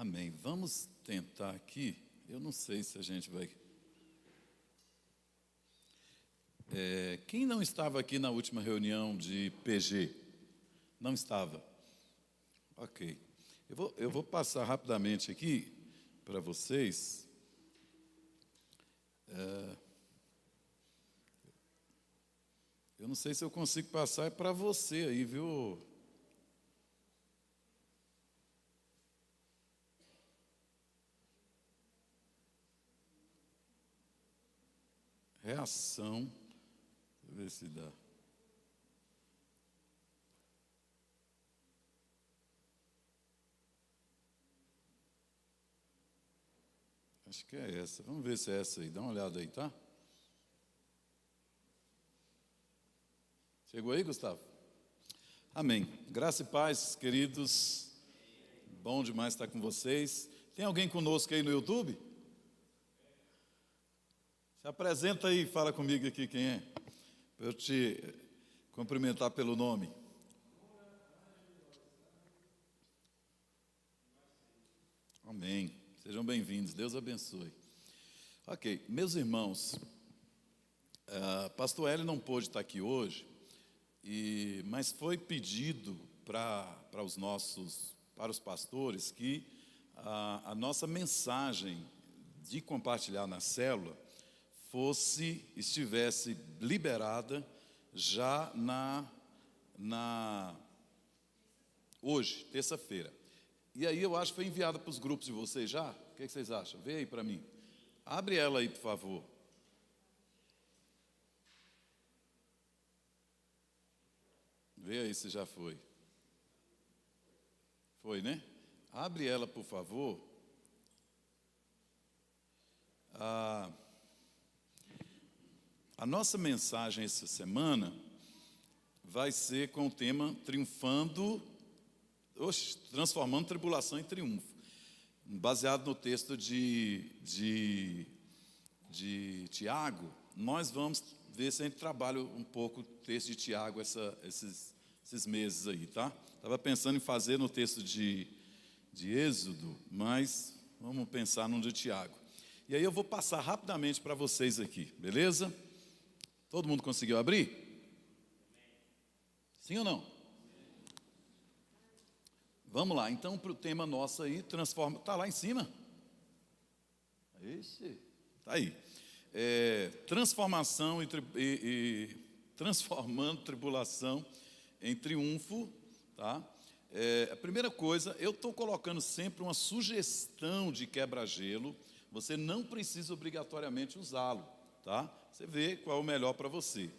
Amém. Vamos tentar aqui. Eu não sei se a gente vai. Quem não estava aqui na última reunião de PG? Não estava? Ok. Eu vou passar rapidamente aqui para vocês. Eu não sei se eu consigo passar, é para você aí, viu? Reação. Deixa eu ver se dá. Acho que é essa. Vamos ver se é essa aí. Dá uma olhada aí, tá? Chegou aí, Gustavo? Amém. Graça e paz, queridos. Bom demais estar com vocês. Tem alguém conosco aí no YouTube? Se apresenta aí e fala comigo aqui quem é, para eu te cumprimentar pelo nome. Amém. Sejam bem-vindos. Deus abençoe. Ok, meus irmãos, pastor Hélio não pôde estar aqui hoje, mas foi pedido para os pastores que a nossa mensagem de compartilhar na célula estivesse liberada já hoje, terça-feira. E aí eu acho que foi enviada para os grupos de vocês já. O que vocês acham? Vê aí para mim. Abre ela aí, por favor. Vê aí se já foi. Foi, né? Abre ela, por favor. A nossa mensagem essa semana vai ser com o tema transformando tribulação em triunfo, baseado no texto de Tiago. Nós vamos ver se a gente trabalha um pouco o texto de Tiago esses meses aí, tá? Estava pensando em fazer no texto de Êxodo, mas vamos pensar no de Tiago. E aí eu vou passar rapidamente para vocês aqui, beleza? Todo mundo conseguiu abrir? Sim ou não? Vamos lá, então para o tema nosso aí, está lá em cima? Ixi, está aí. Transformação transformando tribulação em triunfo, tá? A primeira coisa, eu estou colocando sempre uma sugestão de quebra-gelo, você não precisa obrigatoriamente usá-lo, tá? Você vê qual é o melhor para você.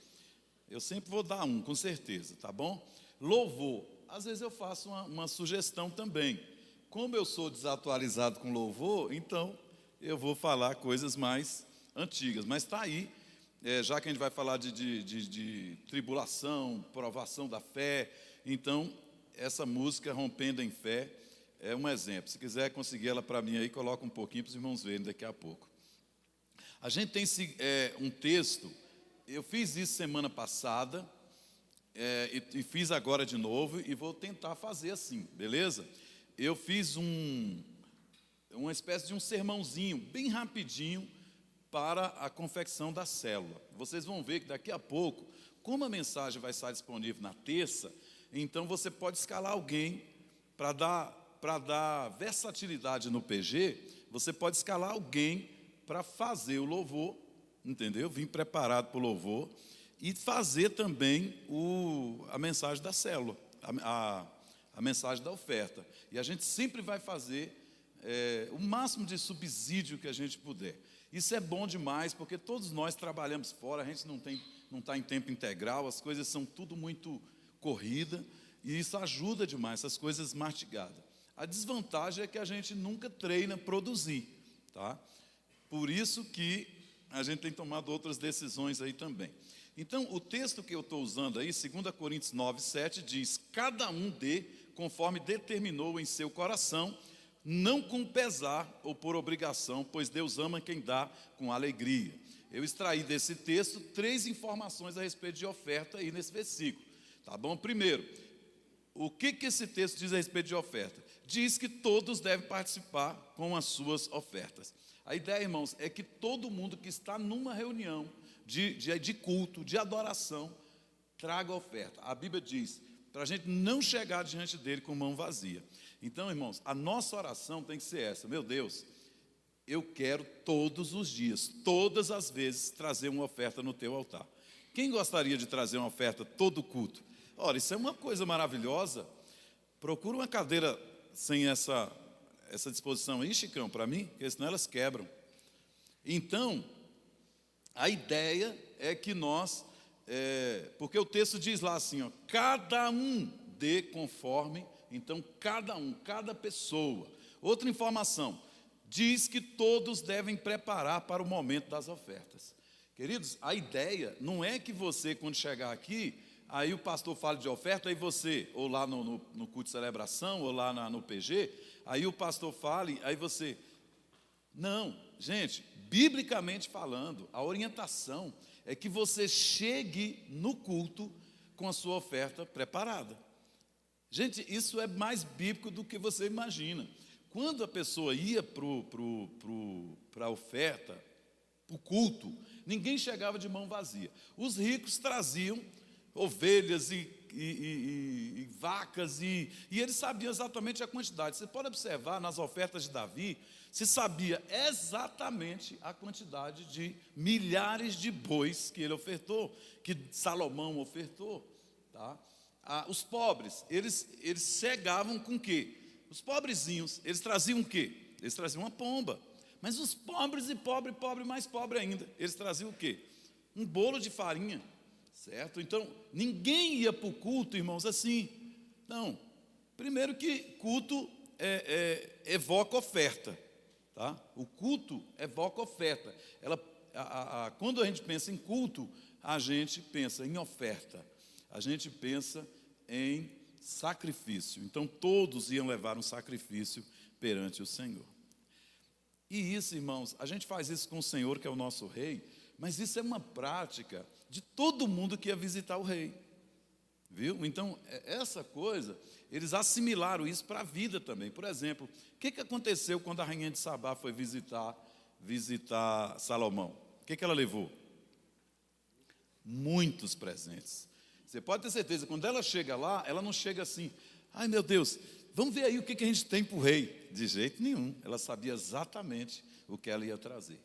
Eu sempre vou dar um, com certeza, tá bom? Louvor. Às vezes eu faço uma sugestão também. Como eu sou desatualizado com louvor, então eu vou falar coisas mais antigas. Mas está aí, já que a gente vai falar de tribulação, provação da fé, então essa música Rompendo em Fé é um exemplo. Se quiser conseguir ela para mim aí, coloca um pouquinho para os irmãos verem daqui a pouco. A gente tem um texto, eu fiz isso semana passada, e fiz agora de novo e vou tentar fazer assim, beleza? Eu fiz uma espécie de um sermãozinho, bem rapidinho, para a confecção da célula. Vocês vão ver que daqui a pouco, como a mensagem vai estar disponível na terça, então você pode escalar alguém para dar versatilidade no PG, você pode escalar alguém para fazer o louvor, entendeu? Vim preparado para o louvor. E fazer também a mensagem da célula, a mensagem da oferta. E a gente sempre vai fazer o máximo de subsídio que a gente puder. Isso é bom demais, porque todos nós trabalhamos fora, a gente não está em tempo integral, as coisas são tudo muito corrida, e isso ajuda demais, essas coisas mastigadas. A desvantagem é que a gente nunca treina produzir, tá? Por isso que a gente tem tomado outras decisões aí também. Então, o texto que eu estou usando aí, 2 Coríntios 9, 7, diz: cada um dê conforme determinou em seu coração, não com pesar ou por obrigação, pois Deus ama quem dá com alegria. Eu extraí desse texto 3 informações a respeito de oferta aí nesse versículo, tá bom? Primeiro, o que esse texto diz a respeito de oferta? Diz que todos devem participar com as suas ofertas. A ideia, irmãos, é que todo mundo que está numa reunião de culto, de adoração, traga oferta. A Bíblia diz para a gente não chegar diante dele com mão vazia. Então, irmãos, a nossa oração tem que ser essa: meu Deus, eu quero todos os dias, todas as vezes, trazer uma oferta no teu altar. Quem gostaria de trazer uma oferta todo culto? Ora, isso é uma coisa maravilhosa. Procura uma cadeira sem essa disposição aí, Chicão, para mim, porque senão elas quebram. Então, a ideia é que nós, porque o texto diz lá assim, ó, cada um dê conforme, então cada pessoa. Outra informação, diz que todos devem preparar para o momento das ofertas. Queridos, a ideia não é que você, quando chegar aqui, aí o pastor fala de oferta, aí você, ou lá no culto de celebração, ou lá no PG, aí o pastor fale, aí você... Não, gente, biblicamente falando, a orientação é que você chegue no culto com a sua oferta preparada. Gente, isso é mais bíblico do que você imagina. Quando a pessoa ia para a oferta, para o culto, ninguém chegava de mão vazia. Os ricos traziam ovelhas e vacas, e eles sabiam exatamente a quantidade. Você pode observar nas ofertas de Davi, se sabia exatamente a quantidade de milhares de bois que ele ofertou, que Salomão ofertou. Tá? Os pobres, eles chegavam com o quê? Os pobrezinhos, eles traziam o quê? Eles traziam uma pomba. Mas os pobres e pobre, mais pobre ainda, eles traziam o quê? Um bolo de farinha, certo? Então, ninguém ia para o culto, irmãos, assim. Não. Primeiro que culto evoca oferta, tá? O culto evoca oferta. Quando a gente pensa em culto, a gente pensa em oferta. A gente pensa em sacrifício. Então, todos iam levar um sacrifício perante o Senhor. E isso, irmãos, a gente faz isso com o Senhor, que é o nosso rei, mas isso é uma prática de todo mundo que ia visitar o rei. Viu? Então, essa coisa, eles assimilaram isso para a vida também. Por exemplo, o que aconteceu quando a rainha de Sabá foi visitar Salomão? O que ela levou? Muitos presentes. Você pode ter certeza, quando ela chega lá, ela não chega assim, ai meu Deus, vamos ver aí o que a gente tem para o rei. De jeito nenhum, ela sabia exatamente o que ela ia trazer.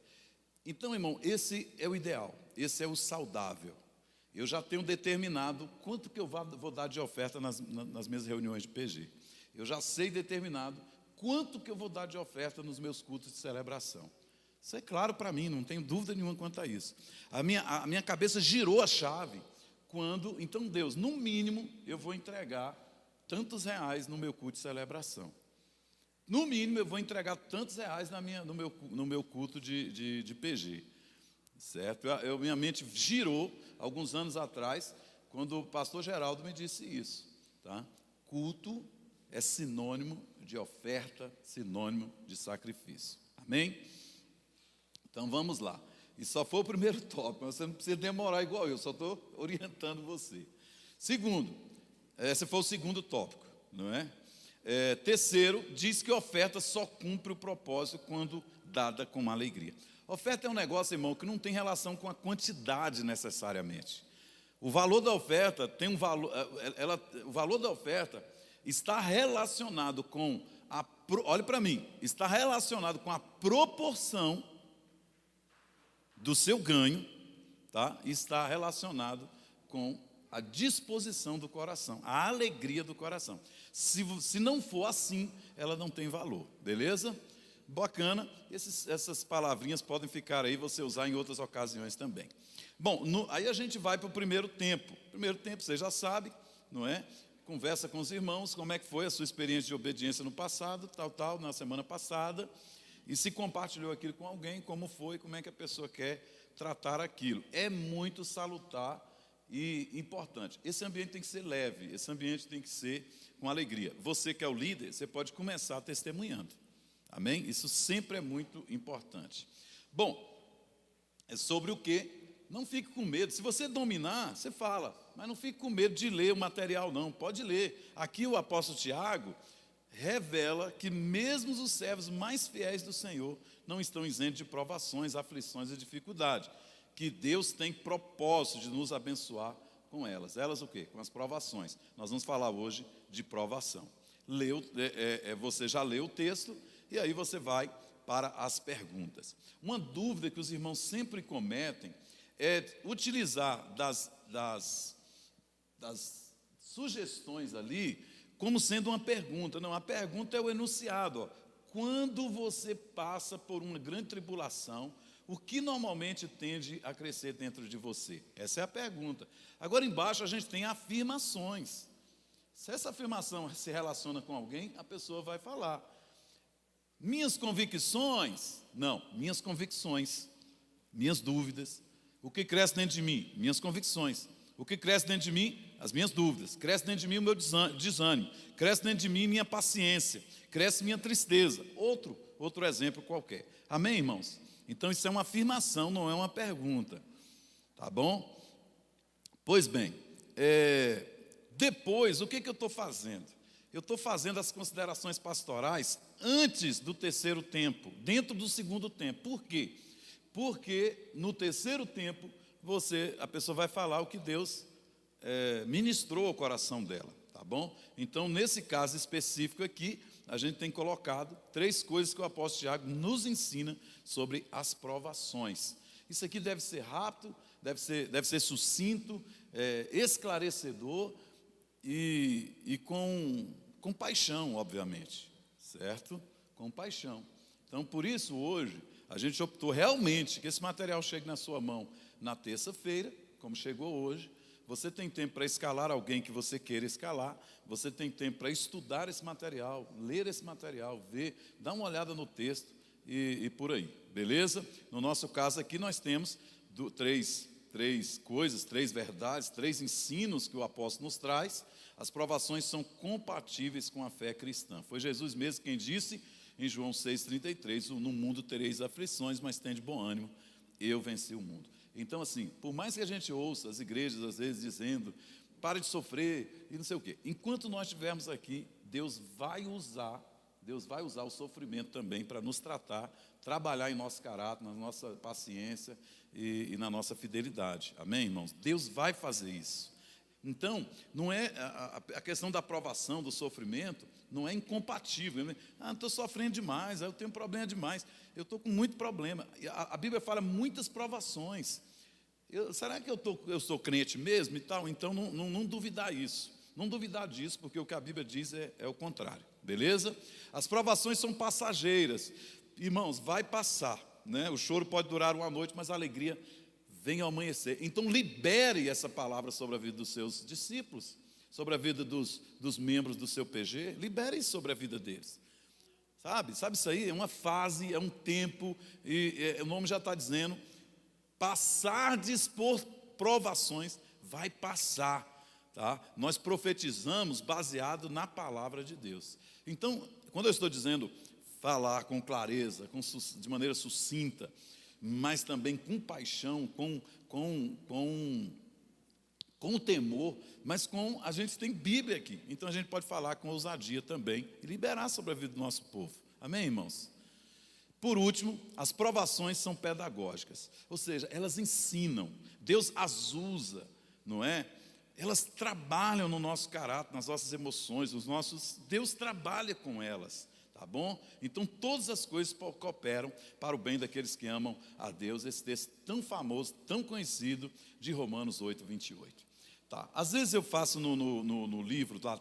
Então, irmão, esse é o ideal, esse é o saudável. Eu já tenho determinado quanto que eu vou dar de oferta nas minhas reuniões de PG. Eu já sei determinado quanto que eu vou dar de oferta nos meus cultos de celebração. Isso é claro para mim, não tenho dúvida nenhuma quanto a isso. A minha cabeça girou a chave quando, então Deus, no mínimo, eu vou entregar tantos reais no meu culto de celebração. No mínimo, eu vou entregar tantos reais no meu culto de PG. Certo? Minha mente girou alguns anos atrás, quando o pastor Geraldo me disse isso. Tá? Culto é sinônimo de oferta, sinônimo de sacrifício. Amém? Então vamos lá. E só foi o primeiro tópico, mas você não precisa demorar igual eu, só estou orientando você. Segundo, esse foi o segundo tópico, não é? Terceiro, diz que a oferta só cumpre o propósito quando dada com alegria. Oferta é um negócio, irmão, que não tem relação com a quantidade necessariamente. O valor da oferta tem um valor, o valor da oferta está relacionado com olhe para mim, está relacionado com a proporção do seu ganho, tá? Está relacionado com a disposição do coração, a alegria do coração. Se não for assim, ela não tem valor, beleza? Bacana, essas palavrinhas podem ficar aí, você usar em outras ocasiões também. Bom, aí a gente vai para o primeiro tempo. Primeiro tempo, você já sabe, não é? Conversa com os irmãos, como é que foi a sua experiência de obediência no passado, na semana passada, e se compartilhou aquilo com alguém, como foi, como é que a pessoa quer tratar aquilo. É muito salutar e importante. Esse ambiente tem que ser leve, esse ambiente tem que ser com alegria. Você que é o líder, você pode começar testemunhando. Amém? Isso sempre é muito importante. Bom, é sobre o que Não fique com medo. Se você dominar, você fala, mas não fique com medo de ler o material, não. Pode ler. Aqui o apóstolo Tiago revela que mesmo os servos mais fiéis do Senhor não estão isentos de provações, aflições e dificuldades. Que Deus tem propósito de nos abençoar com elas. Elas o quê? Com as provações. Nós vamos falar hoje de provação. Você já leu o texto e aí você vai para as perguntas. Uma dúvida que os irmãos sempre cometem é utilizar das sugestões ali como sendo uma pergunta. Não, a pergunta é o enunciado. Ó. Quando você passa por uma grande tribulação, o que normalmente tende a crescer dentro de você? Essa é a pergunta. Agora embaixo a gente tem afirmações. Se essa afirmação se relaciona com alguém, a pessoa vai falar. Minhas convicções? Não, minhas convicções, minhas dúvidas. O que cresce dentro de mim? Minhas convicções. O que cresce dentro de mim? As minhas dúvidas. Cresce dentro de mim o meu desânimo. Cresce dentro de mim minha paciência. Cresce minha tristeza. Outro exemplo qualquer. Amém, irmãos? Então isso é uma afirmação, não é uma pergunta. Tá bom? Pois bem, depois, o que eu estou fazendo? Eu estou fazendo as considerações pastorais antes do terceiro tempo, dentro do segundo tempo. Por quê? Porque no terceiro tempo, a pessoa vai falar o que Deus ministrou ao coração dela, tá bom? Então, nesse caso específico aqui, a gente tem colocado 3 coisas que o apóstolo Tiago nos ensina sobre as provações. Isso aqui deve ser rápido, deve ser sucinto, esclarecedor e com paixão, obviamente, certo? Com paixão. Então, por isso, hoje, a gente optou realmente que esse material chegue na sua mão na terça-feira, como chegou hoje. Você tem tempo para escalar alguém que você queira escalar. Você tem tempo para estudar esse material, ler esse material, ver, dar uma olhada no texto e por aí, beleza? No nosso caso aqui nós temos três coisas, 3 verdades, 3 ensinos que o apóstolo nos traz. As provações são compatíveis com a fé cristã. Foi Jesus mesmo quem disse em João 6,33, no mundo tereis aflições, mas tende bom ânimo, eu venci o mundo. Então, assim, por mais que a gente ouça as igrejas, às vezes, dizendo, pare de sofrer, e não sei o quê. Enquanto nós estivermos aqui, Deus vai usar o sofrimento também para nos tratar, trabalhar em nosso caráter, na nossa paciência e na nossa fidelidade. Amém, irmãos? Deus vai fazer isso. Então, não é a questão da provação, do sofrimento, não é incompatível. Não estou sofrendo demais, eu tenho problema demais, eu estou com muito problema. A Bíblia fala muitas provações. Será que eu sou crente mesmo e tal? Então, não duvidar isso. Não duvidar disso, porque o que a Bíblia diz é o contrário. Beleza? As provações são passageiras. Irmãos, vai passar, né? O choro pode durar uma noite, mas a alegria vem ao amanhecer. Então libere essa palavra sobre a vida dos seus discípulos, sobre a vida dos membros do seu PG. Libere isso sobre a vida deles. Sabe isso aí? É uma fase, é um tempo, e o nome já está dizendo, passardes por provações, vai passar. Tá? Nós profetizamos baseado na palavra de Deus. Então, quando eu estou dizendo falar com clareza, de maneira sucinta, mas também com paixão, com temor, mas a gente tem Bíblia aqui, então a gente pode falar com ousadia também e liberar sobre a vida do nosso povo. Amém, irmãos? Por último, as provações são pedagógicas, ou seja, elas ensinam, Deus as usa, não é? Elas trabalham no nosso caráter, nas nossas emoções, Deus trabalha com elas. Tá bom? Então todas as coisas cooperam para o bem daqueles que amam a Deus. Esse texto tão famoso, tão conhecido de Romanos 8:28. Tá? Às vezes eu faço no livro, tá?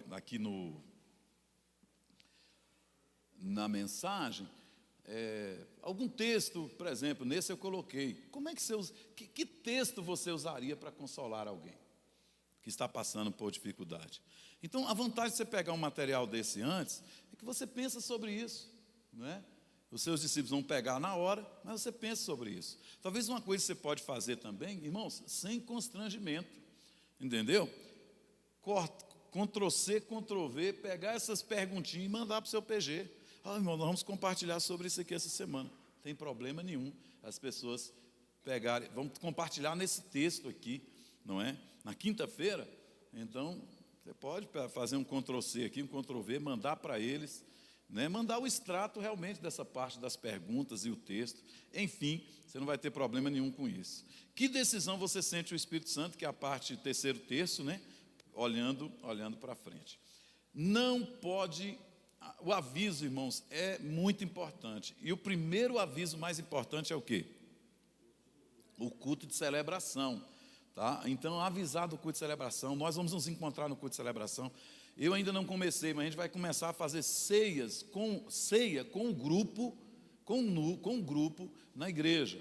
Aqui na mensagem, algum texto, por exemplo, nesse eu coloquei. Como é que que texto você usaria para consolar alguém que está passando por dificuldade? Então, a vantagem de você pegar um material desse antes é que você pensa sobre isso, não é? Os seus discípulos vão pegar na hora, mas você pensa sobre isso. Talvez uma coisa que você pode fazer também, irmãos, sem constrangimento, entendeu? Ctrl+C, Ctrl+V, pegar essas perguntinhas e mandar para o seu PG. Irmão, nós vamos compartilhar sobre isso aqui essa semana. Não tem problema nenhum as pessoas pegarem, vamos compartilhar nesse texto aqui, não é? Na quinta-feira, então, você pode fazer um Ctrl+C aqui, um Ctrl+V, mandar para eles, né? Mandar o extrato realmente dessa parte das perguntas e o texto. Enfim, você não vai ter problema nenhum com isso. Que decisão você sente o Espírito Santo, que é a parte terceiro terço, né? Olhando para frente. Não pode, o aviso, irmãos, é muito importante. E o primeiro aviso mais importante é o quê? O culto de celebração, tá? Então, avisar do culto de celebração, nós vamos nos encontrar no culto de celebração. Eu ainda não comecei, mas a gente vai começar a fazer ceia com o grupo, com o grupo na igreja.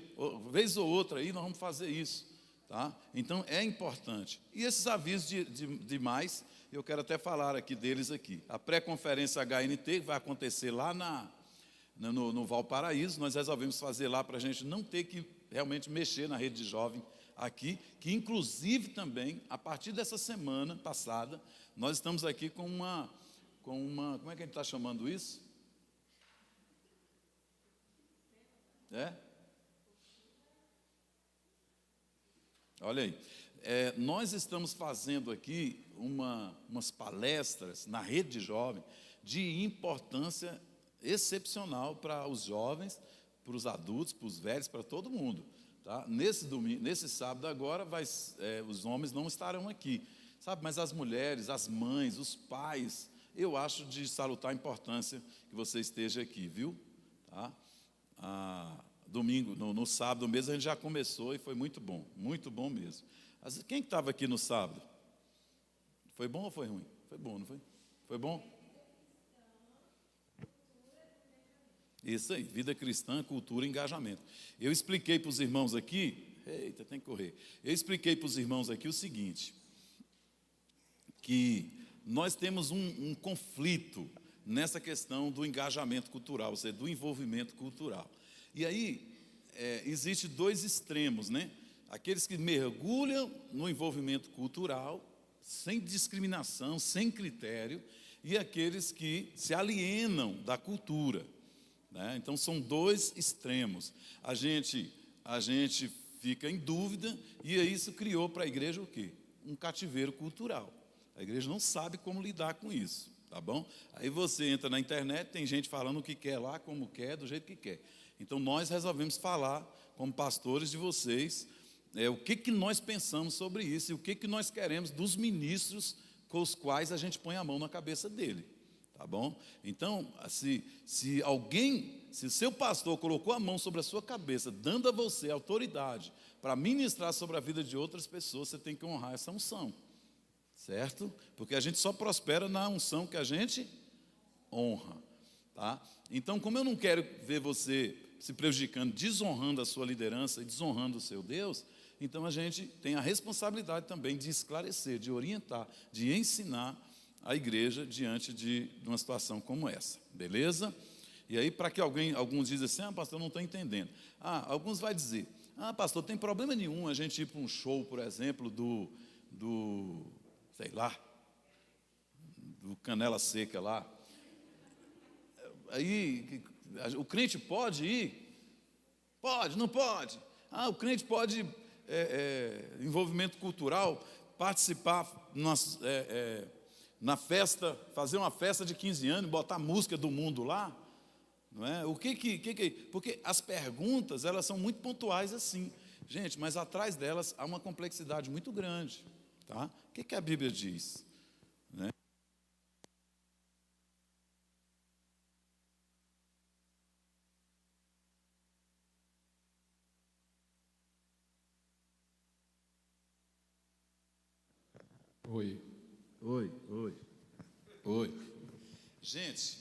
Vez ou outra aí nós vamos fazer isso, tá? Então é importante. E esses avisos de mais, eu quero até falar aqui deles aqui. A pré-conferência HNT vai acontecer lá no Valparaíso. Nós resolvemos fazer lá para a gente não ter que realmente mexer na rede de jovem aqui, que inclusive também, a partir dessa semana passada, nós estamos aqui com uma como é que a gente está chamando isso? Olha aí, nós estamos fazendo aqui umas palestras na rede de jovem de importância excepcional para os jovens, para os adultos, para os velhos, para todo mundo. Tá? Nesse sábado agora, os homens não estarão aqui, sabe? Mas as mulheres, as mães, os pais, eu acho de salutar a importância que você esteja aqui, viu? Tá? Domingo, no sábado mesmo, a gente já começou e foi muito bom mesmo. Quem estava aqui no sábado? Foi bom ou foi ruim? Foi bom, não foi? Foi bom? Isso aí, vida cristã, cultura e engajamento. Eu expliquei para os irmãos aqui, eita, tem que correr. Eu expliquei para os irmãos aqui o seguinte, que nós temos um conflito nessa questão do engajamento cultural, ou seja, do envolvimento cultural. E aí, existe dois extremos, né? Aqueles que mergulham no envolvimento cultural, sem discriminação, sem critério, e aqueles que se alienam da cultura. Então são dois extremos. A gente fica em dúvida e isso criou para a igreja o quê? Um cativeiro cultural. A igreja não sabe como lidar com isso, tá bom? Aí você entra na internet, tem gente falando o que quer lá, como quer, do jeito que quer. Então nós resolvemos falar como pastores de vocês o que nós pensamos sobre isso e o que nós queremos dos ministros com os quais a gente põe a mão na cabeça dele. Tá bom? Então, se o seu pastor colocou a mão sobre a sua cabeça, dando a você autoridade para ministrar sobre a vida de outras pessoas, você tem que honrar essa unção, certo? Porque a gente só prospera na unção que a gente honra, tá? Então, como eu não quero ver você se prejudicando, desonrando a sua liderança e desonrando o seu Deus, então a gente tem a responsabilidade também de esclarecer, de orientar, de ensinar a igreja diante de uma situação como essa, beleza? E aí, para que alguns dizem assim, pastor, eu não estou entendendo. Alguns vai dizer, pastor, tem problema nenhum a gente ir para um show, por exemplo, sei lá, do Canela Seca lá. Aí, o crente pode ir? Pode, não pode? O crente pode, envolvimento cultural, participar na festa, fazer uma festa de 15 anos, botar música do mundo lá, não é? Porque as perguntas, elas são muito pontuais assim, gente, mas atrás delas há uma complexidade muito grande, tá? O que a Bíblia diz? Né? Oi. Gente,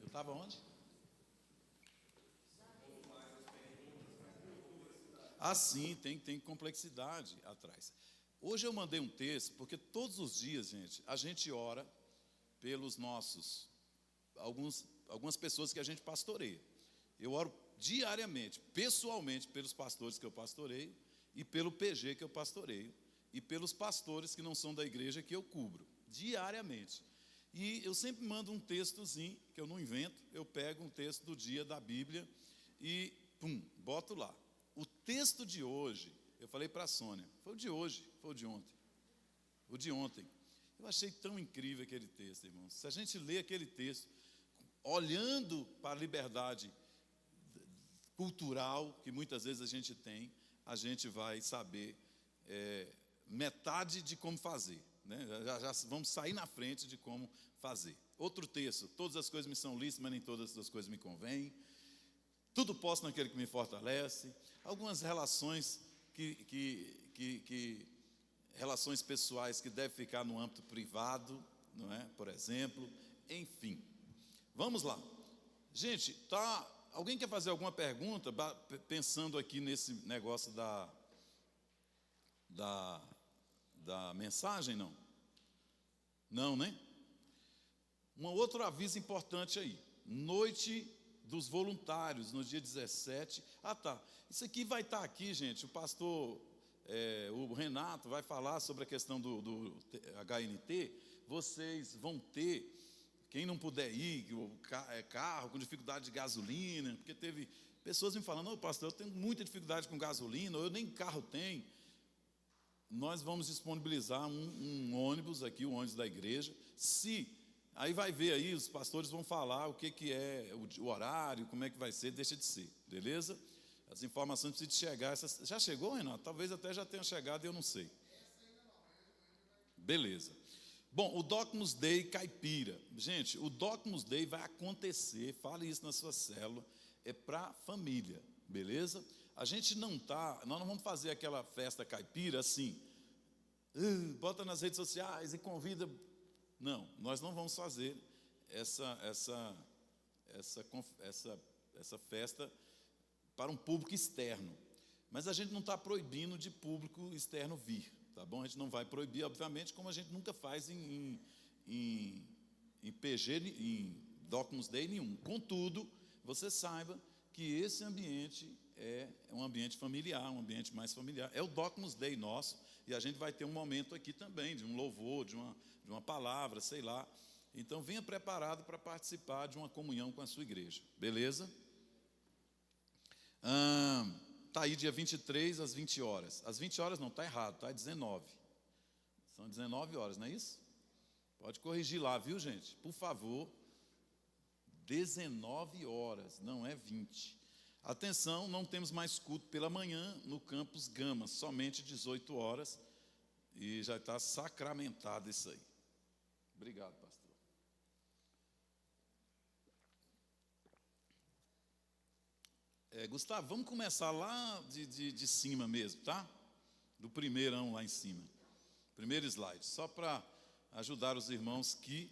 eu estava onde? Sim, tem complexidade atrás. Hoje eu mandei um texto, porque todos os dias, gente, a gente ora pelos algumas pessoas que a gente pastoreia. Eu oro diariamente, pessoalmente, pelos pastores que eu pastoreio e pelo PG que eu pastoreio e pelos pastores que não são da igreja que eu cubro, diariamente. E eu sempre mando um textozinho, que eu não invento, eu pego um texto do dia da Bíblia e pum, boto lá. O texto de hoje, eu falei para a Sônia, foi o de hoje, foi o de ontem. O de ontem. Eu achei tão incrível aquele texto, irmãos. Se a gente lê aquele texto, olhando para a liberdade cultural que muitas vezes a gente tem, a gente vai saber metade de como fazer, né? Já vamos sair na frente de como fazer. Outro texto: todas as coisas me são lícitas, mas nem todas as coisas me convêm. Tudo posso naquele que me fortalece. Algumas relações relações pessoais que devem ficar no âmbito privado, não é? Por exemplo, enfim. Vamos lá. Gente, alguém quer fazer alguma pergunta pensando aqui nesse negócio da mensagem? Não? Não, né? Um outro aviso importante aí. Noite dos voluntários, no dia 17. Tá. Isso aqui vai estar aqui, gente. O pastor, o Renato, vai falar sobre a questão do HNT. Vocês vão ter, quem não puder ir, carro com dificuldade de gasolina, porque teve pessoas me falando: não, pastor, eu tenho muita dificuldade com gasolina, ou eu nem carro tenho. Nós vamos disponibilizar um ônibus aqui, o ônibus da igreja. Aí vai ver aí, os pastores vão falar o que é o horário, como é que vai ser, deixa de ser, beleza? As informações precisam chegar. Já chegou, Renato? Talvez até já tenha chegado e eu não sei. Beleza. Bom, o Docmus Day Caipira. Gente, o Docmus Day vai acontecer, fale isso na sua célula, é para família, beleza? A gente nós não vamos fazer aquela festa caipira assim, bota nas redes sociais e convida. Não, nós não vamos fazer essa festa para um público externo. Mas a gente não está proibindo de público externo vir, tá bom? A gente não vai proibir, obviamente, como a gente nunca faz em PG, em Docmus Day nenhum. Contudo, você saiba que esse ambiente é um ambiente familiar, um ambiente mais familiar. É o Docmus Day nosso, e a gente vai ter um momento aqui também, de um louvor, de uma palavra, sei lá. Então, venha preparado para participar de uma comunhão com a sua igreja, beleza? Está aí dia 23 às 20 horas. Às 20 horas não, está errado, está 19. São 19 horas, não é isso? Pode corrigir lá, viu, gente? Por favor. 19 horas, não é 20. Atenção, não temos mais culto pela manhã no campus Gama, somente 18 horas. E já está sacramentado isso aí. Obrigado, pastor. Gustavo, vamos começar lá de cima mesmo, tá? Do primeirão lá em cima. Primeiro slide, só para ajudar os irmãos que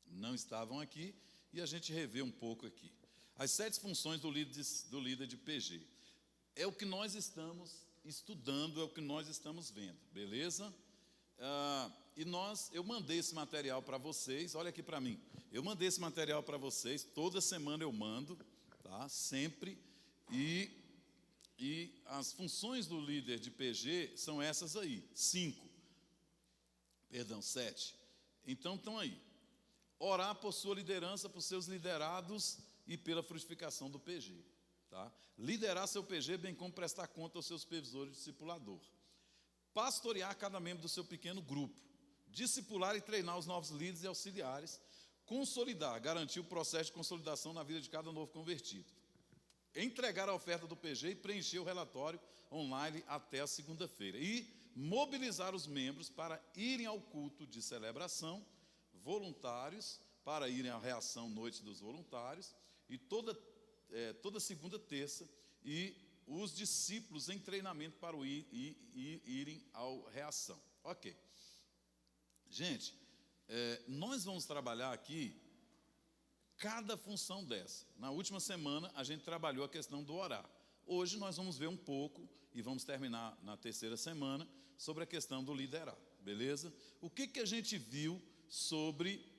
não estavam aqui e a gente rever um pouco aqui. As 7 funções do líder de PG. É o que nós estamos estudando, é o que nós estamos vendo, beleza? Eu mandei esse material para vocês, olha aqui para mim. Eu mandei esse material para vocês, toda semana eu mando, tá? Sempre. E as funções do líder de PG são essas aí, 7. Então estão aí. Orar por sua liderança, por seus liderados e pela frutificação do PG. Tá? Liderar seu PG, bem como prestar conta aos seus supervisores e discipulador. Pastorear cada membro do seu pequeno grupo. Discipular e treinar os novos líderes e auxiliares. Consolidar, garantir o processo de consolidação na vida de cada novo convertido. Entregar a oferta do PG e preencher o relatório online até a segunda-feira. E mobilizar os membros para irem ao culto de celebração, voluntários, para irem à reação Noite dos Voluntários, e toda segunda, terça, e os discípulos em treinamento para irem à reação. Ok. Gente, nós vamos trabalhar aqui cada função dessa. Na última semana, a gente trabalhou a questão do orar. Hoje nós vamos ver um pouco, e vamos terminar na terceira semana, sobre a questão do liderar, beleza? O que a gente viu sobre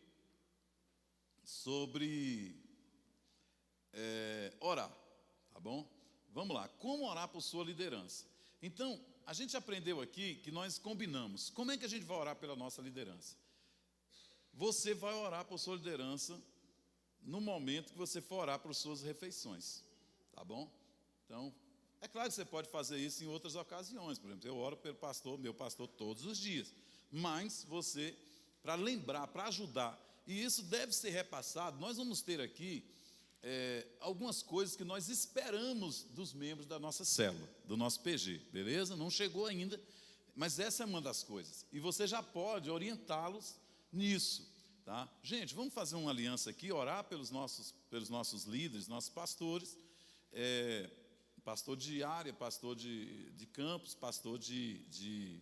orar, tá bom? Vamos lá, como orar por sua liderança? Então, a gente aprendeu aqui que nós combinamos. Como é que a gente vai orar pela nossa liderança? Você vai orar por sua liderança no momento que você for orar por suas refeições, tá bom? Então, é claro que você pode fazer isso em outras ocasiões. Por exemplo, eu oro pelo pastor, meu pastor, todos os dias. Mas você, para lembrar, para ajudar, e isso deve ser repassado, nós vamos ter aqui algumas coisas que nós esperamos dos membros da nossa célula, do nosso PG, beleza? Não chegou ainda, mas essa é uma das coisas. E você já pode orientá-los nisso, tá? Gente, vamos fazer uma aliança aqui, orar pelos nossos líderes, nossos pastores, pastor de área, pastor de campus, pastor de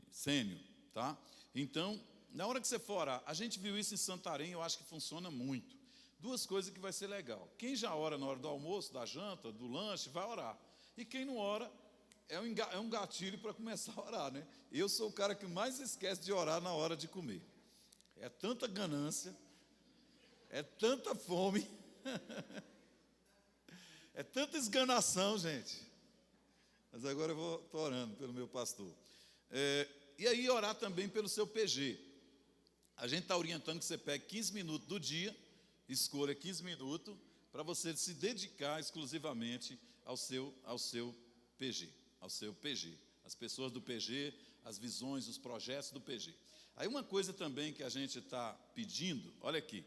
sênior, tá? Então, na hora que você for orar, a gente viu isso em Santarém, eu acho que funciona muito. Duas coisas que vai ser legal. Quem já ora na hora do almoço, da janta, do lanche, vai orar. E quem não ora, é um gatilho para começar a orar, né? Eu sou o cara que mais esquece de orar na hora de comer. É tanta ganância, é tanta fome, é tanta esganação, gente. Mas agora eu estou orando pelo meu pastor. E aí orar também pelo seu PG. A gente está orientando que você pegue 15 minutos do dia, escolha 15 minutos, para você se dedicar exclusivamente ao seu PG, as pessoas do PG, as visões, os projetos do PG. Aí uma coisa também que a gente está pedindo, olha aqui,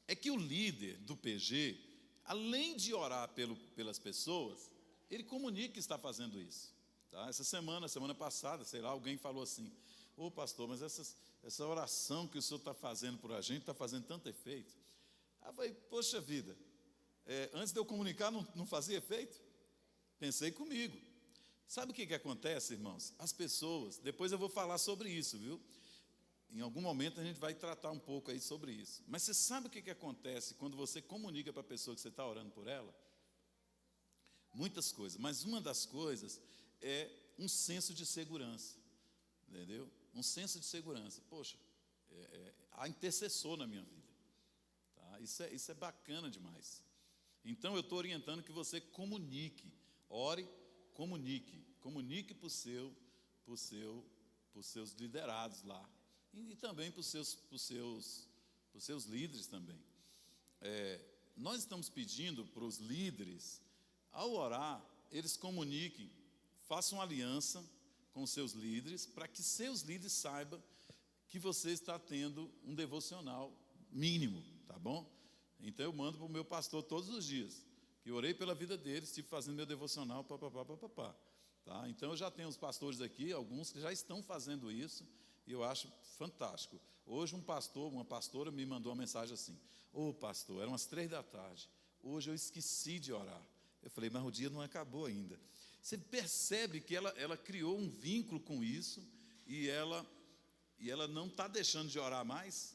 é que o líder do PG, além de orar pelas pessoas, ele comunica que está fazendo isso. Tá? Semana passada, sei lá, alguém falou assim: ô pastor, mas essa oração que o senhor está fazendo por a gente está fazendo tanto efeito. Aí eu falei, poxa vida, antes de eu comunicar não fazia efeito? Pensei comigo. Sabe o que acontece, irmãos? As pessoas, depois eu vou falar sobre isso, viu? Em algum momento a gente vai tratar um pouco aí sobre isso. Mas você sabe o que acontece quando você comunica para a pessoa que você está orando por ela? Muitas coisas, mas uma das coisas é um senso de segurança, entendeu? Um senso de segurança. Poxa, há intercessor na minha vida, tá? Isso é bacana demais. Então eu estou orientando que você comunique, ore, comunique para os seus liderados lá, e também para os seus líderes também. Nós estamos pedindo para os líderes, ao orar, eles comuniquem, façam aliança com os seus líderes, para que seus líderes saibam que você está tendo um devocional mínimo, tá bom? Então eu mando para o meu pastor todos os dias, que eu orei pela vida deles, estive fazendo meu devocional, tá? Então eu já tenho os pastores aqui, alguns que já estão fazendo isso, e eu acho fantástico. Hoje uma pastora me mandou uma mensagem assim: ô pastor, eram as 3 da tarde, hoje eu esqueci de orar. Eu falei, mas o dia não acabou ainda. Você percebe que ela criou um vínculo com isso, e ela não está deixando de orar mais,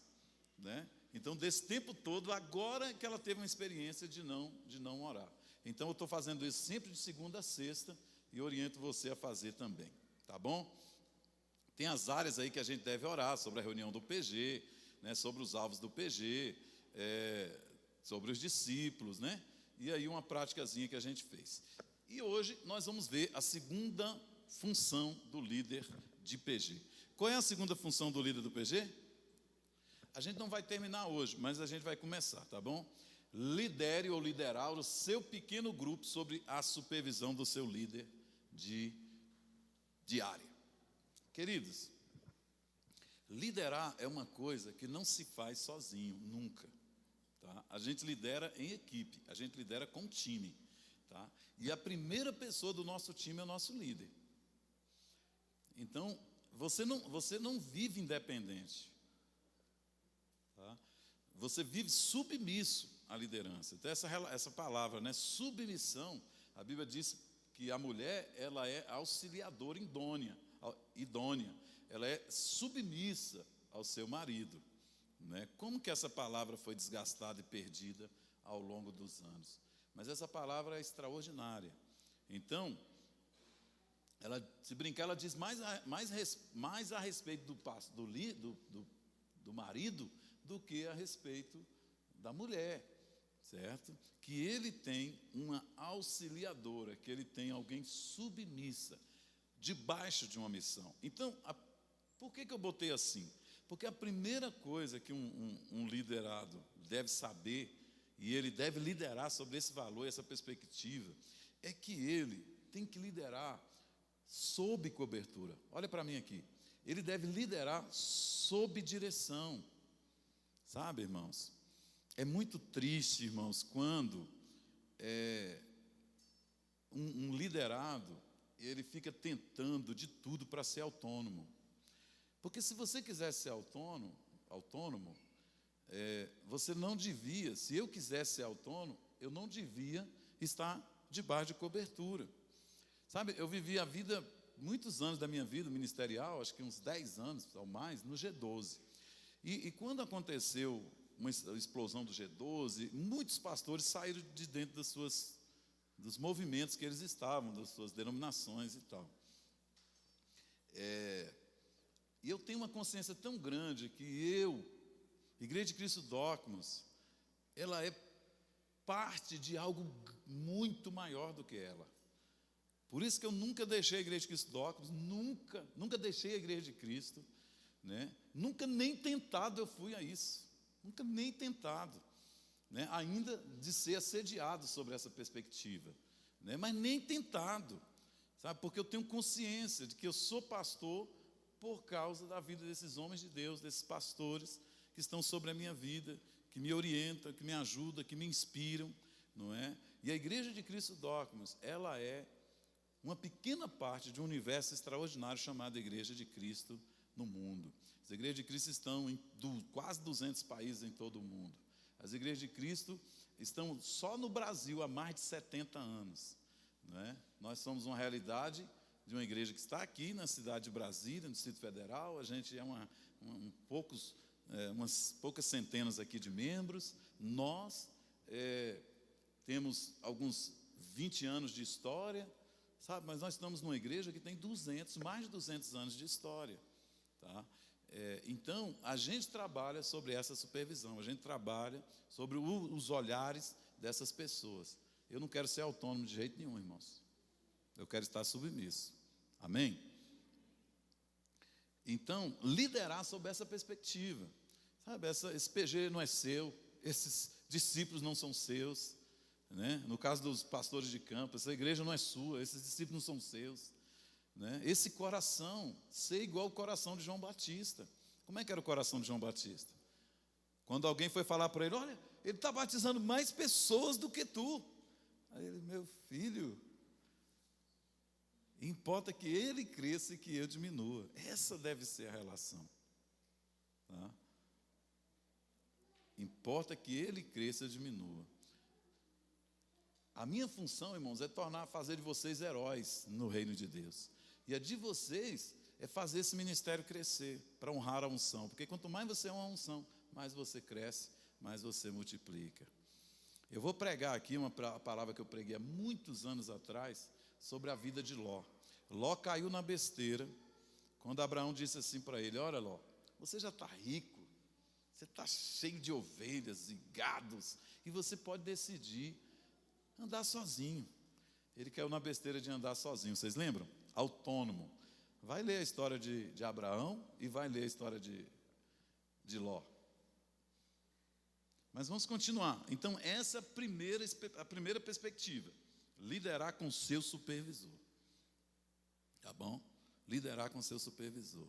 né? Então, desse tempo todo, agora que ela teve uma experiência de não orar. Então, eu estou fazendo isso sempre de segunda a sexta, e oriento você a fazer também, tá bom? Tem as áreas aí que a gente deve orar, sobre a reunião do PG, né, sobre os alvos do PG, sobre os discípulos, né? E aí uma praticazinha que a gente fez. E hoje nós vamos ver a segunda função do líder de PG. Qual é a segunda função do líder do PG? A gente não vai terminar hoje, mas a gente vai começar, tá bom? Lidere ou liderar o seu pequeno grupo sobre a supervisão do seu líder de área. Queridos, liderar é uma coisa que não se faz sozinho, nunca. Tá? A gente lidera em equipe, a gente lidera com time. Tá? E a primeira pessoa do nosso time é o nosso líder. Então, você não vive independente. Tá? Você vive submisso à liderança. Então, essa palavra, né, submissão, a Bíblia diz que a mulher, ela é auxiliadora idônea. Ela é submissa ao seu marido. Né? Como que essa palavra foi desgastada e perdida ao longo dos anos? Mas essa palavra é extraordinária. Então, se brincar, ela diz mais a respeito do marido do que a respeito da mulher, certo? Que ele tem uma auxiliadora, que ele tem alguém submissa, debaixo de uma missão. Então, por que eu botei assim? Porque a primeira coisa que um liderado deve saber e ele deve liderar sobre esse valor, essa perspectiva, é que ele tem que liderar sob cobertura. Olha para mim aqui. Ele deve liderar sob direção. Sabe, irmãos? É muito triste, irmãos, quando um liderado, ele fica tentando de tudo para ser autônomo. Porque se você quiser ser autônomo, você não devia, se eu quisesse ser autônomo, eu não devia estar debaixo de cobertura. Sabe, eu vivi a vida, muitos anos da minha vida ministerial, acho que uns 10 anos ou mais, no G12. E quando aconteceu uma explosão do G12, muitos pastores saíram de dentro dos movimentos que eles estavam, das suas denominações e tal. E eu tenho uma consciência tão grande que Igreja de Cristo Dogmas, ela é parte de algo muito maior do que ela. Por isso que eu nunca deixei a Igreja de Cristo Dogmas, nunca deixei a Igreja de Cristo, né? Nunca nem tentado eu fui a isso, nunca nem tentado, né? Ainda de ser assediado sobre essa perspectiva, né? Mas nem tentado, sabe? Porque eu tenho consciência de que eu sou pastor por causa da vida desses homens de Deus, desses pastores que estão sobre a minha vida, que me orientam, que me ajudam, que me inspiram, não é? E a Igreja de Cristo Dogmas, ela é uma pequena parte de um universo extraordinário chamado Igreja de Cristo no mundo. As igrejas de Cristo estão em quase 200 países em todo o mundo. As igrejas de Cristo estão só no Brasil há mais de 70 anos. Não é? Nós somos uma realidade de uma igreja que está aqui na cidade de Brasília, no Distrito Federal. A gente é umas poucas centenas aqui de membros. Nós temos alguns 20 anos de história, sabe? Mas nós estamos numa igreja que tem mais de 200 anos de história. Tá? Então, a gente trabalha sobre essa supervisão, a gente trabalha sobre os olhares dessas pessoas. Eu não quero ser autônomo de jeito nenhum, irmãos. Eu quero estar submisso. Amém? Então, liderar sob essa perspectiva. Sabe, esse PG não é seu, esses discípulos não são seus, né? No caso dos pastores de campo, essa igreja não é sua, esses discípulos não são seus, né? Esse coração, ser igual ao coração de João Batista. Como é que era o coração de João Batista? Quando alguém foi falar para ele, olha, ele está batizando mais pessoas do que tu. Aí ele, meu filho, importa que ele cresça e que eu diminua. Essa deve ser a relação. Tá? Importa que ele cresça e diminua. A minha função, irmãos, é fazer de vocês heróis no reino de Deus. E a de vocês é fazer esse ministério crescer, para honrar a unção. Porque quanto mais você honra a unção, mais você cresce, mais você multiplica. Eu vou pregar aqui uma palavra que eu preguei há muitos anos atrás, sobre a vida de Ló. Ló caiu na besteira, quando Abraão disse assim para ele, olha Ló, você já está rico, você está cheio de ovelhas e gados, e você pode decidir andar sozinho. Ele caiu na besteira de andar sozinho, vocês lembram? Autônomo. Vai ler a história de Abraão e vai ler a história de Ló. Mas vamos continuar. Então, essa é a primeira perspectiva. Liderar com seu supervisor. Tá bom? Liderar com seu supervisor.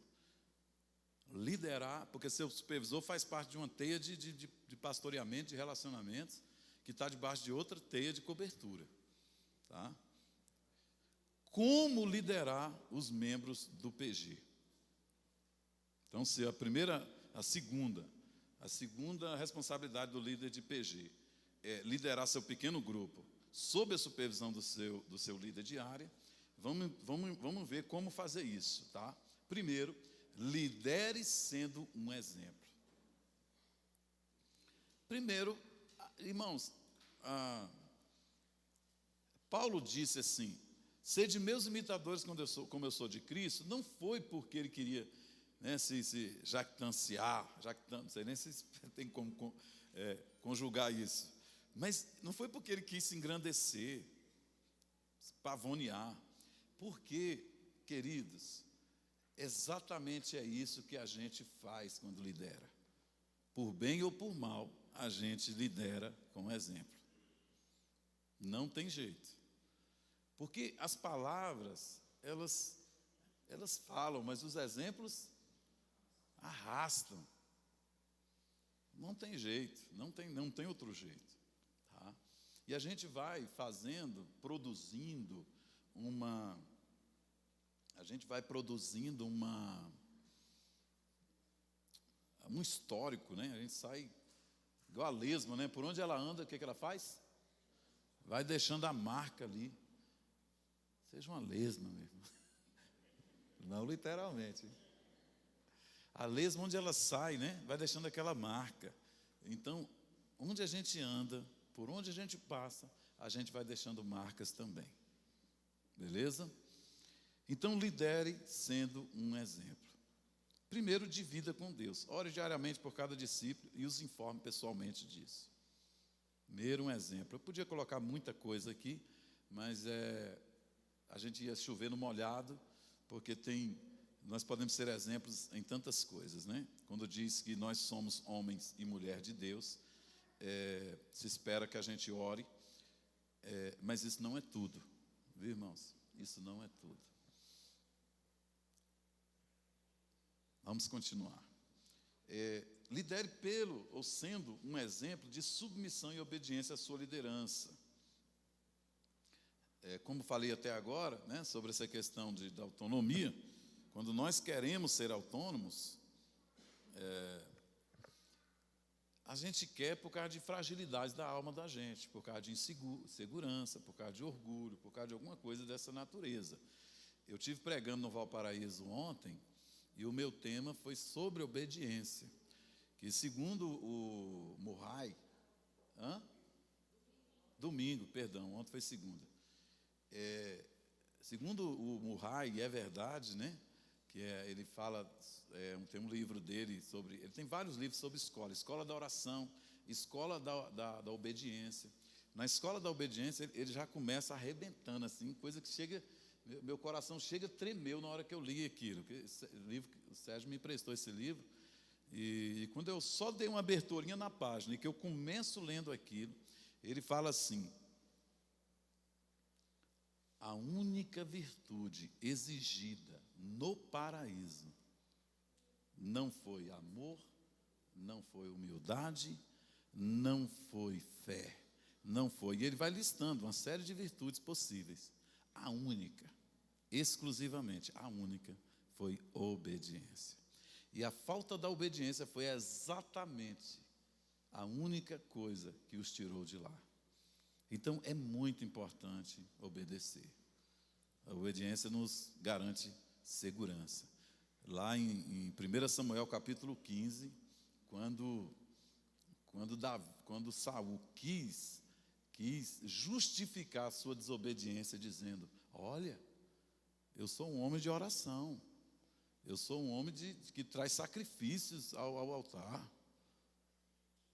Liderar, porque seu supervisor faz parte de uma teia de pastoreamento, de relacionamentos, que está debaixo de outra teia de cobertura. Tá? Como liderar os membros do PG? Então, se a segunda responsabilidade do líder de PG é liderar seu pequeno grupo sob a supervisão do seu líder de área. Vamos ver como fazer isso, tá? Primeiro, lidere sendo um exemplo. Primeiro, irmãos, Paulo disse assim, sede meus imitadores como eu sou de Cristo, não foi porque ele queria, né, se jactanciar, não sei nem se tem como conjugar isso, mas não foi porque ele quis se engrandecer, se pavonear, porque, queridos, exatamente é isso que a gente faz quando lidera. Por bem ou por mal, a gente lidera com exemplo. Não tem jeito. Porque as palavras, elas falam, mas os exemplos arrastam. Não tem jeito, não tem outro jeito. Tá? E a gente vai produzindo um histórico, né? A gente sai igual a lesma, né? Por onde ela anda, o que ela faz? Vai deixando a marca ali. Seja uma lesma mesmo. Não literalmente. A lesma, onde ela sai, né? Vai deixando aquela marca. Então, onde a gente anda, por onde a gente passa, a gente vai deixando marcas também. Beleza? Então, lidere sendo um exemplo. Primeiro, divida com Deus. Ore diariamente por cada discípulo e os informe pessoalmente disso. Primeiro, um exemplo. Eu podia colocar muita coisa aqui, mas a gente ia chover no molhado, porque nós podemos ser exemplos em tantas coisas, né? Quando diz que nós somos homens e mulher de Deus, se espera que a gente ore, mas isso não é tudo, viu, irmãos? Isso não é tudo. Vamos continuar. Lidere pelo ou sendo um exemplo de submissão e obediência à sua liderança. Como falei até agora, né, sobre essa questão da autonomia, quando nós queremos ser autônomos, a gente quer por causa de fragilidade da alma da gente, por causa de insegurança, por causa de orgulho, por causa de alguma coisa dessa natureza. Eu estive pregando no Valparaíso ontem, e o meu tema foi sobre obediência, que segundo o Murray, ontem foi segunda. Segundo o Murray, e é verdade, né? Ele fala, tem um livro dele ele tem vários livros sobre escola da oração, escola da obediência. Na escola da obediência, ele já começa arrebentando, assim, coisa que chega, meu coração chega tremeu na hora que eu li aquilo. O Sérgio me emprestou esse livro, e quando eu só dei uma aberturinha na página, e que eu começo lendo aquilo, ele fala assim: a única virtude exigida no paraíso não foi amor, não foi humildade, não foi fé, não foi. E ele vai listando uma série de virtudes possíveis. A única, exclusivamente, a única foi obediência. E a falta da obediência foi exatamente a única coisa que os tirou de lá. Então, é muito importante obedecer. A obediência nos garante segurança. Lá em 1 Samuel capítulo 15, quando Saul quis justificar a sua desobediência, dizendo: olha, eu sou um homem de oração, eu sou um homem que traz sacrifícios ao altar.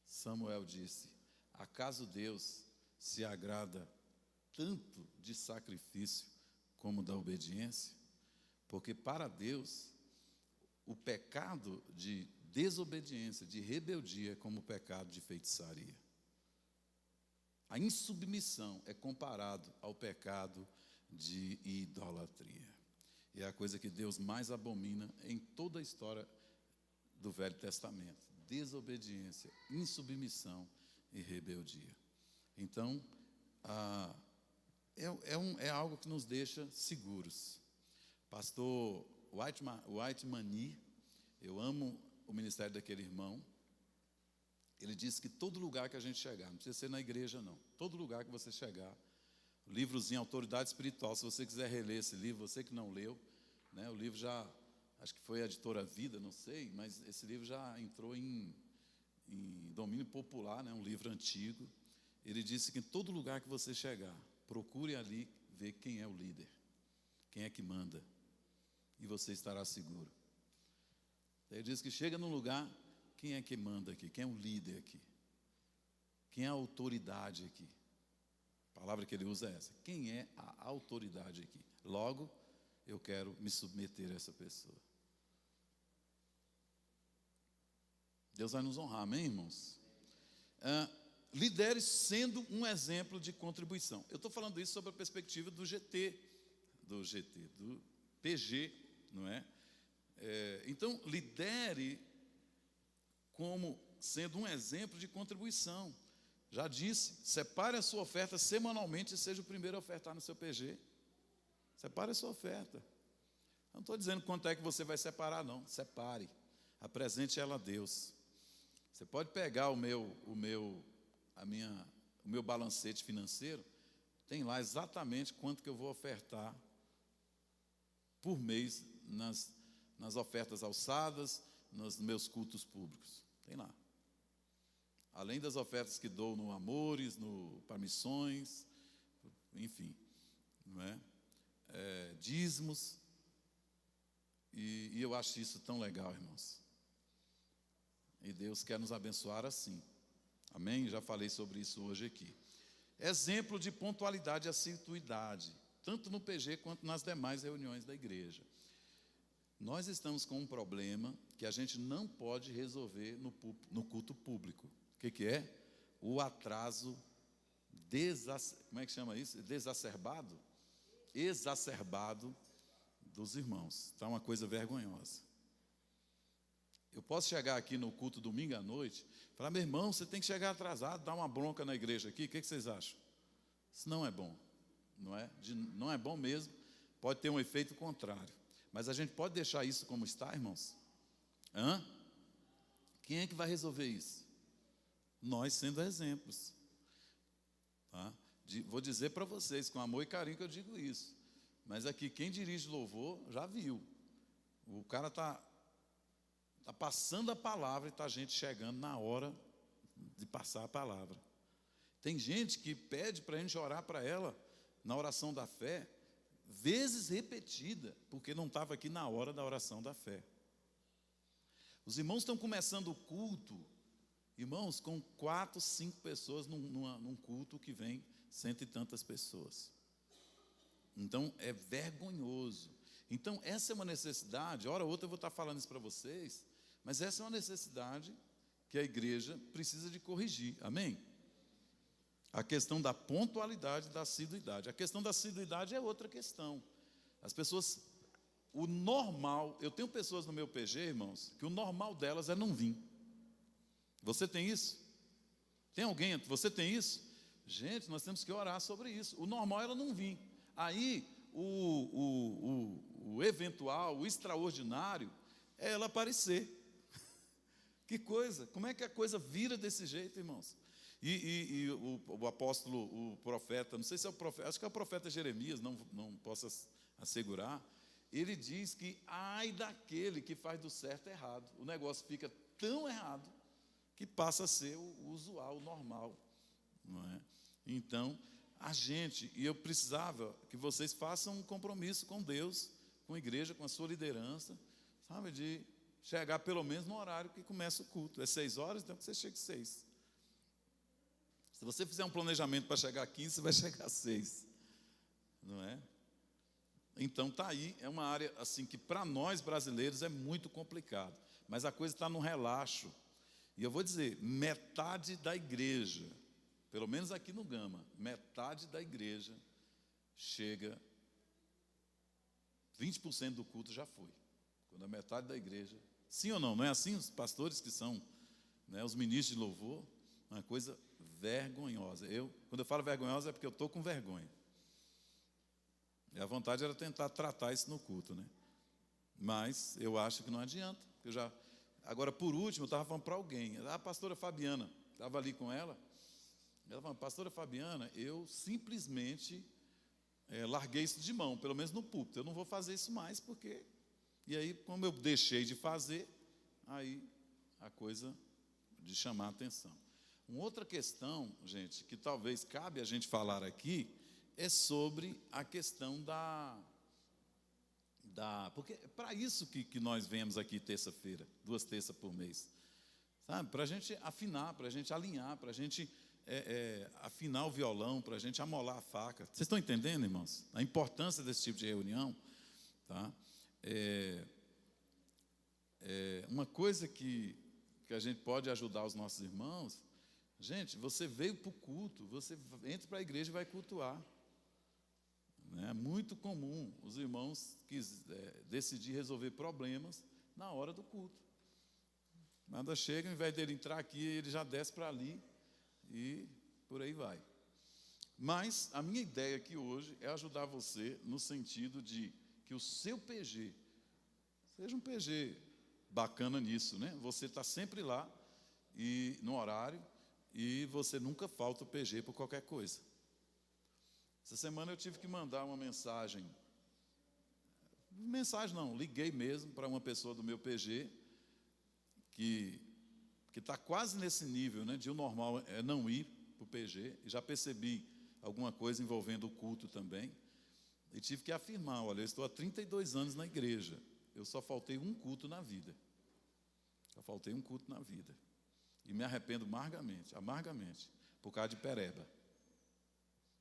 Samuel disse: acaso Deus se agrada tanto de sacrifício como da obediência? Porque para Deus, o pecado de desobediência, de rebeldia, é como o pecado de feitiçaria. A insubmissão é comparado ao pecado de idolatria. E é a coisa que Deus mais abomina em toda a história do Velho Testamento: desobediência, insubmissão e rebeldia. Então, é algo que nos deixa seguros. Pastor White Mani, eu amo o ministério daquele irmão. Ele disse que todo lugar que a gente chegar, não precisa ser na igreja não, todo lugar que você chegar, o livrozinho Autoridade Espiritual, se você quiser reler esse livro, você que não leu, né, o livro já, acho que foi a editora Vida, não sei, mas esse livro já entrou em domínio popular, né, um livro antigo. Ele disse que em todo lugar que você chegar, procure ali ver quem é o líder, quem é que manda, e você estará seguro. Ele diz que chega num lugar, quem é que manda aqui? Quem é o líder aqui? Quem é a autoridade aqui? A palavra que ele usa é essa: quem é a autoridade aqui? Logo, eu quero me submeter a essa pessoa. Deus vai nos honrar, amém, irmãos? Lidere sendo um exemplo de contribuição. Eu estou falando isso sob a perspectiva do PG, não é? Então, lidere como sendo um exemplo de contribuição. Já disse, separe a sua oferta semanalmente e seja o primeiro a ofertar no seu PG. Separe a sua oferta. Eu não estou dizendo quanto é que você vai separar, não. Separe. Apresente ela a Deus. Você pode pegar o meu balancete financeiro, tem lá exatamente quanto que eu vou ofertar por mês nas ofertas alçadas, nos meus cultos públicos. Tem lá. Além das ofertas que dou no Amores, para missões, enfim, não é? Dízimos. E eu acho isso tão legal, irmãos. E Deus quer nos abençoar assim. Amém? Já falei sobre isso hoje aqui. Exemplo de pontualidade e assiduidade, tanto no PG quanto nas demais reuniões da igreja. Nós estamos com um problema que a gente não pode resolver no culto público. O que é? O atraso como é que chama isso? Exacerbado dos irmãos. Está uma coisa vergonhosa. Eu posso chegar aqui no culto domingo à noite e falar: meu irmão, você tem que chegar atrasado, dar uma bronca na igreja aqui. O que vocês acham? Isso não é bom, não é? Não é bom mesmo, pode ter um efeito contrário. Mas a gente pode deixar isso como está, irmãos? Quem é que vai resolver isso? Nós sendo exemplos. Tá? Vou dizer para vocês, com amor e carinho que eu digo isso. Mas aqui, quem dirige louvor, já viu. O cara está passando a palavra e está a gente chegando na hora de passar a palavra. Tem gente que pede para a gente orar para ela, na oração da fé, vezes repetida, porque não estava aqui na hora da oração da fé. Os irmãos estão começando o culto, irmãos, com 4, 5 pessoas num culto que vem 100 e tantas pessoas. Então, é vergonhoso. Então, essa é uma necessidade, hora ou outra eu vou estar falando isso para vocês, mas essa é uma necessidade que a igreja precisa de corrigir, amém? A questão da pontualidade e da assiduidade. A questão da assiduidade é outra questão. As pessoas, o normal, eu tenho pessoas no meu PG, irmãos, que o normal delas é não vir. Você tem isso? Tem alguém, você tem isso? Gente, nós temos que orar sobre isso. O normal é ela não vir. Aí, o eventual, o extraordinário, é ela aparecer. Que coisa, como é que a coisa vira desse jeito, irmãos? E o apóstolo, o profeta, não sei se é o profeta, acho que é o profeta Jeremias, não posso assegurar, ele diz que ai daquele que faz do certo errado. O negócio fica tão errado que passa a ser o usual, o normal, não é? Então, e eu precisava que vocês façam um compromisso com Deus, com a igreja, com a sua liderança, sabe, de chegar pelo menos no horário que começa o culto. É 6 horas, então que você chegue 6. Se você fizer um planejamento para chegar a 15, você vai chegar a 6. Não é? Então está aí, é uma área assim que para nós brasileiros é muito complicado. Mas a coisa está no relaxo. E eu vou dizer, metade da igreja, pelo menos aqui no Gama, metade da igreja chega, 20% do culto já foi. Quando a metade da igreja, sim ou não? Não é assim? Os pastores que são, né, os ministros de louvor, uma coisa vergonhosa. Quando eu falo vergonhosa é porque eu estou com vergonha. E a vontade era tentar tratar isso no culto, né? Mas eu acho que não adianta. Agora, por último, eu estava falando para alguém, a pastora Fabiana, estava ali com ela falou: pastora Fabiana, eu simplesmente larguei isso de mão, pelo menos no púlpito. Eu não vou fazer isso mais, porque... E aí, como eu deixei de fazer, aí a coisa de chamar a atenção. Uma outra questão, gente, que talvez cabe a gente falar aqui, é sobre a questão porque é para isso que nós vemos aqui terça-feira, 2 terças por mês, sabe? Para a gente afinar, para a gente alinhar, para a gente afinar o violão, para a gente amolar a faca. Vocês estão entendendo, irmãos? A importância desse tipo de reunião, tá? Uma coisa que que a gente pode ajudar os nossos irmãos, gente, você veio para o culto, você entra para a igreja e vai cultuar. É muito comum os irmãos decidir resolver problemas na hora do culto. Nada chega, ao invés dele entrar aqui, ele já desce para ali e por aí vai. Mas a minha ideia aqui hoje é ajudar você no sentido de que o seu PG seja um PG bacana nisso, né? Você está sempre lá e no horário e você nunca falta o PG por qualquer coisa. Essa semana eu tive que mandar uma mensagem não, liguei mesmo para uma pessoa do meu PG que está quase nesse nível, né? De o normal é não ir para o PG. E já percebi alguma coisa envolvendo o culto também. E tive que afirmar, olha, eu estou há 32 anos na igreja. Eu só faltei um culto na vida. Só faltei um culto na vida. E me arrependo amargamente, por causa de pereba.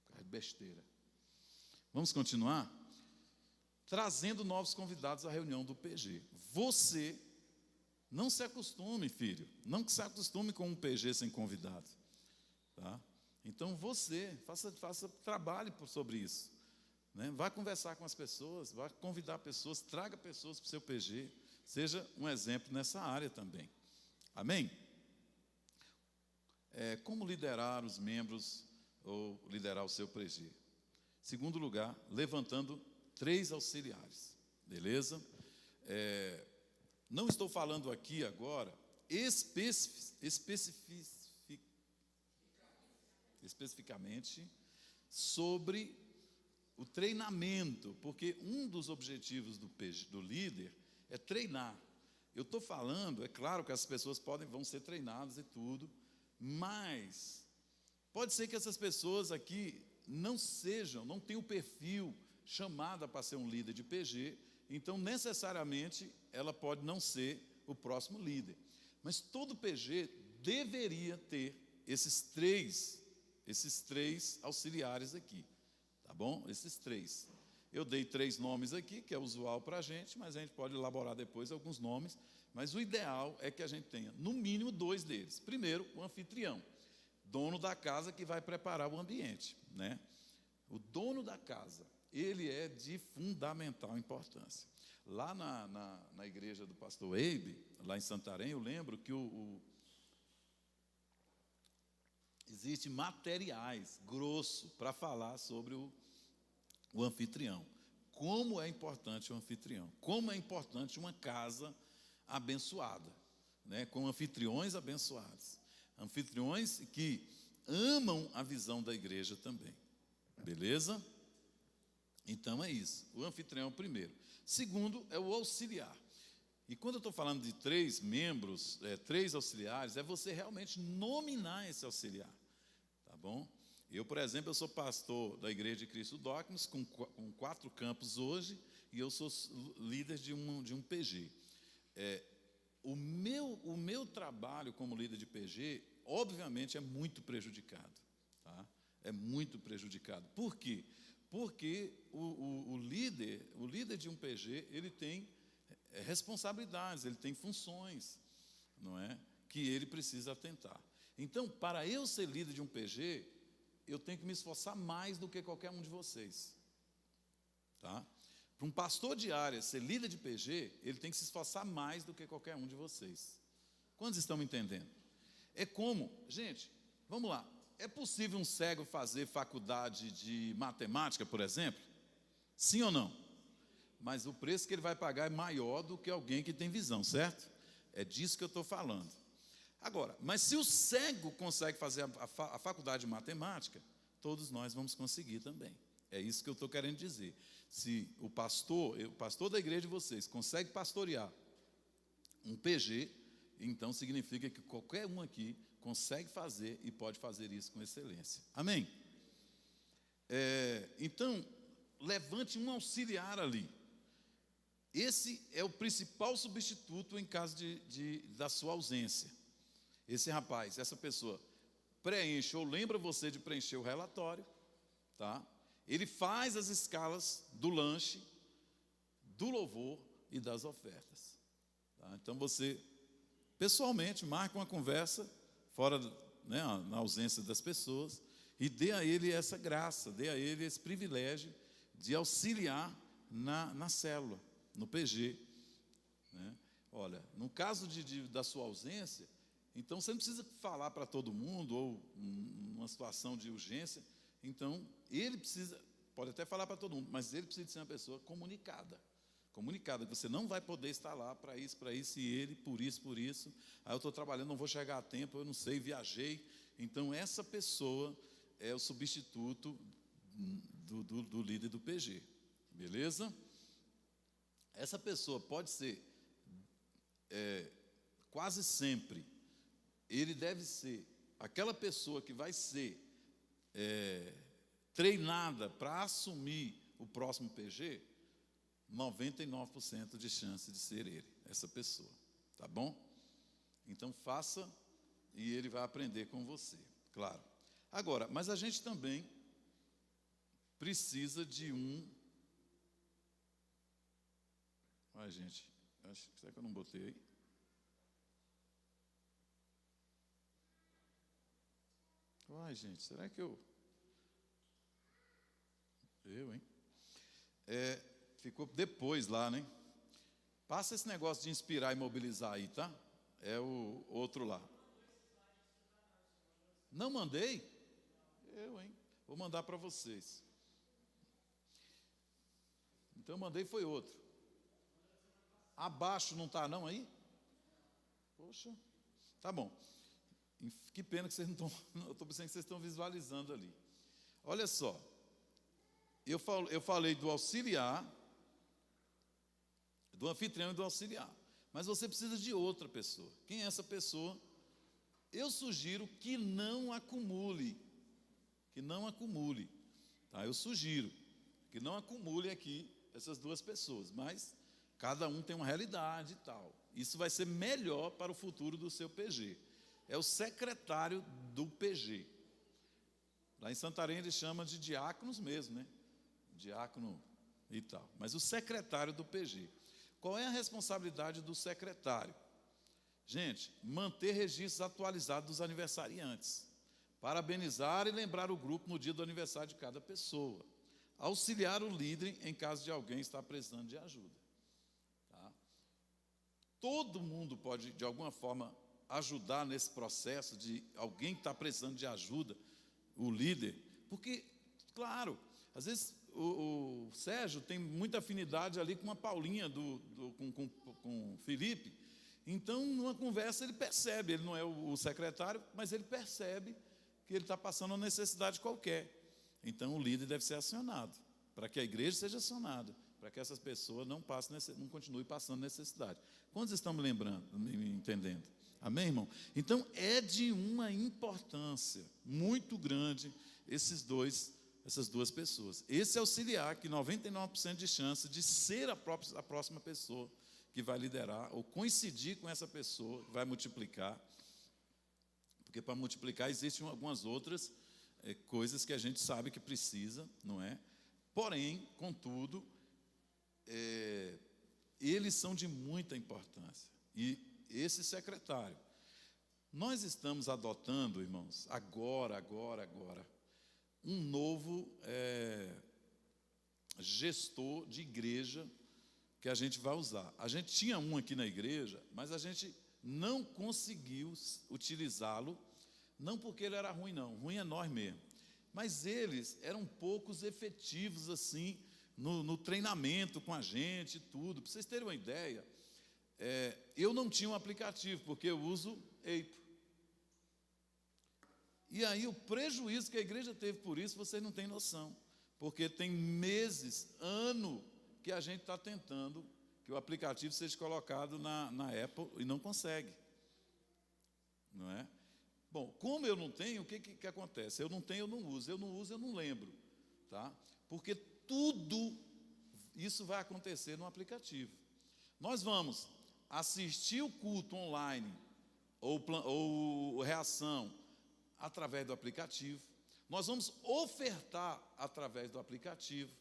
Por causa de besteira. Vamos continuar? Trazendo novos convidados à reunião do PG. Você não se acostume, filho. Não se acostume com um PG sem convidado. Tá? Então você, trabalhe sobre isso. Né? Vá conversar com as pessoas, vá convidar pessoas, traga pessoas para o seu PG. Seja um exemplo nessa área também. Amém? Como liderar os membros ou liderar o seu PG? Segundo lugar, levantando 3 auxiliares. Beleza? Não estou falando aqui agora especificamente sobre o treinamento, porque um dos objetivos do líder é treinar. Eu estou falando, é claro que as pessoas vão ser treinadas e tudo, mas pode ser que essas pessoas aqui não tenham o perfil chamada para ser um líder de PG, então necessariamente ela pode não ser o próximo líder. Mas todo PG deveria ter esses três auxiliares aqui, tá bom? Esses 3. Eu dei 3 nomes aqui, que é usual para a gente, mas a gente pode elaborar depois alguns nomes, mas o ideal é que a gente tenha, no mínimo, 2 deles. Primeiro, o anfitrião, dono da casa que vai preparar o ambiente, né? O dono da casa, ele é de fundamental importância. Lá na igreja do pastor Eibe, lá em Santarém, eu lembro que existem materiais grossos para falar sobre o anfitrião. Como é importante o anfitrião. Como é importante uma casa abençoada, né? Com anfitriões abençoados. Anfitriões que amam a visão da igreja também. Beleza? Então é isso. O anfitrião primeiro. Segundo é o auxiliar. E quando eu estou falando de 3 membros, 3 auxiliares, é você realmente nominar esse auxiliar. Tá bom? Eu, por exemplo, eu sou pastor da Igreja de Cristo Dogmas, com 4 campos hoje, e eu sou líder de um PG. O meu trabalho como líder de PG, obviamente, é muito prejudicado. Tá? É muito prejudicado. Por quê? Porque o líder de um PG, ele tem responsabilidades, ele tem funções, não é? Que ele precisa atentar. Então, para eu ser líder de um PG, eu tenho que me esforçar mais do que qualquer um de vocês. Tá? Para um pastor de área ser líder de PG, ele tem que se esforçar mais do que qualquer um de vocês. Quantos estão me entendendo? É como, gente, vamos lá. É possível um cego fazer faculdade de matemática, por exemplo? Sim ou não? Mas o preço que ele vai pagar é maior do que alguém que tem visão, certo? É disso que eu estou falando. Agora, mas se o cego consegue fazer a faculdade de matemática, todos nós vamos conseguir também. É isso que eu estou querendo dizer. Se o pastor da igreja de vocês, consegue pastorear um PG, então significa que qualquer um aqui consegue fazer e pode fazer isso com excelência. Amém? Então, levante um auxiliar ali. Esse é o principal substituto em caso da sua ausência. Esse rapaz, essa pessoa, preenche ou lembra você de preencher o relatório, tá? Ele faz as escalas do lanche, do louvor e das ofertas. Tá? Então você pessoalmente, marque uma conversa fora, né, na ausência das pessoas, e dê a ele essa graça, dê a ele esse privilégio de auxiliar na célula, no PG, né? Olha, no caso da sua ausência, então você não precisa falar para todo mundo, ou numa situação de urgência, então ele precisa, pode até falar para todo mundo, mas ele precisa ser uma pessoa comunicada, que você não vai poder estar lá para isso, e ele, por isso, aí eu estou trabalhando, não vou chegar a tempo, eu não sei, viajei. Então, essa pessoa é o substituto do líder do PG, beleza? Essa pessoa pode ser, quase sempre, ele deve ser aquela pessoa que vai ser treinada para assumir o próximo PG, 99% de chance de ser ele, essa pessoa, tá bom? Então faça e ele vai aprender com você, claro. Agora, mas a gente também precisa de Ai, gente, será que eu não botei aí? Ai, gente, será que eu, hein? Ficou depois lá, né? Passa esse negócio de inspirar e mobilizar aí, tá? É o outro lá. Não mandei? Hein? Vou mandar para vocês. Então eu mandei foi outro. Abaixo não está não aí? Poxa, tá bom. Que pena que vocês não estão, eu estou pensando que vocês estão visualizando ali. Olha só, eu falei do auxiliar, do anfitrião e do auxiliar, mas você precisa de outra pessoa. Quem é essa pessoa? Eu sugiro que não acumule, tá? Eu sugiro que não acumule aqui essas duas pessoas, mas cada um tem uma realidade e tal. Isso vai ser melhor para o futuro do seu PG. É o secretário do PG. Lá em Santarém eles chamam de diáconos mesmo, né? Diácono e tal. Mas o secretário do PG. Qual é a responsabilidade do secretário? Gente, manter registros atualizados dos aniversariantes, parabenizar e lembrar o grupo no dia do aniversário de cada pessoa, auxiliar o líder em caso de alguém estar precisando de ajuda. Tá? Todo mundo pode, de alguma forma, ajudar nesse processo de alguém que está precisando de ajuda, o líder, porque, claro, às vezes o Sérgio tem muita afinidade ali com a Paulinha, com o Felipe. Então, numa conversa, ele percebe, ele não é o secretário, mas ele percebe que ele está passando uma necessidade qualquer. Então, o líder deve ser acionado, para que a igreja seja acionada, para que essas pessoas não continuem passando necessidade. Quantos estão me lembrando, me entendendo? Amém, irmão? Então, é de uma importância muito grande essas duas pessoas. Esse auxiliar, que 99% de chance de ser a próxima pessoa que vai liderar, ou coincidir com essa pessoa, que vai multiplicar. Porque para multiplicar existem algumas outras coisas que a gente sabe que precisa, não é? Porém, contudo, eles são de muita importância. E esse secretário, nós estamos adotando, irmãos, agora, um novo gestor de igreja que a gente vai usar. A gente tinha um aqui na igreja, mas a gente não conseguiu utilizá-lo, não porque ele era ruim, não. Ruim é nós mesmo. Mas eles eram poucos efetivos, assim, no treinamento com a gente e tudo. Para vocês terem uma ideia, eu não tinha um aplicativo, porque eu uso Eipo. E aí o prejuízo que a igreja teve por isso, vocês não têm noção. Porque tem meses, ano, que a gente está tentando que o aplicativo seja colocado na Apple e não consegue. Não é? Bom, como eu não tenho, o que acontece? Eu não tenho, eu não uso. Eu não uso, eu não lembro. Tá? Porque tudo isso vai acontecer no aplicativo. Nós vamos assistir o culto online ou reação através do aplicativo. Nós vamos ofertar através do aplicativo.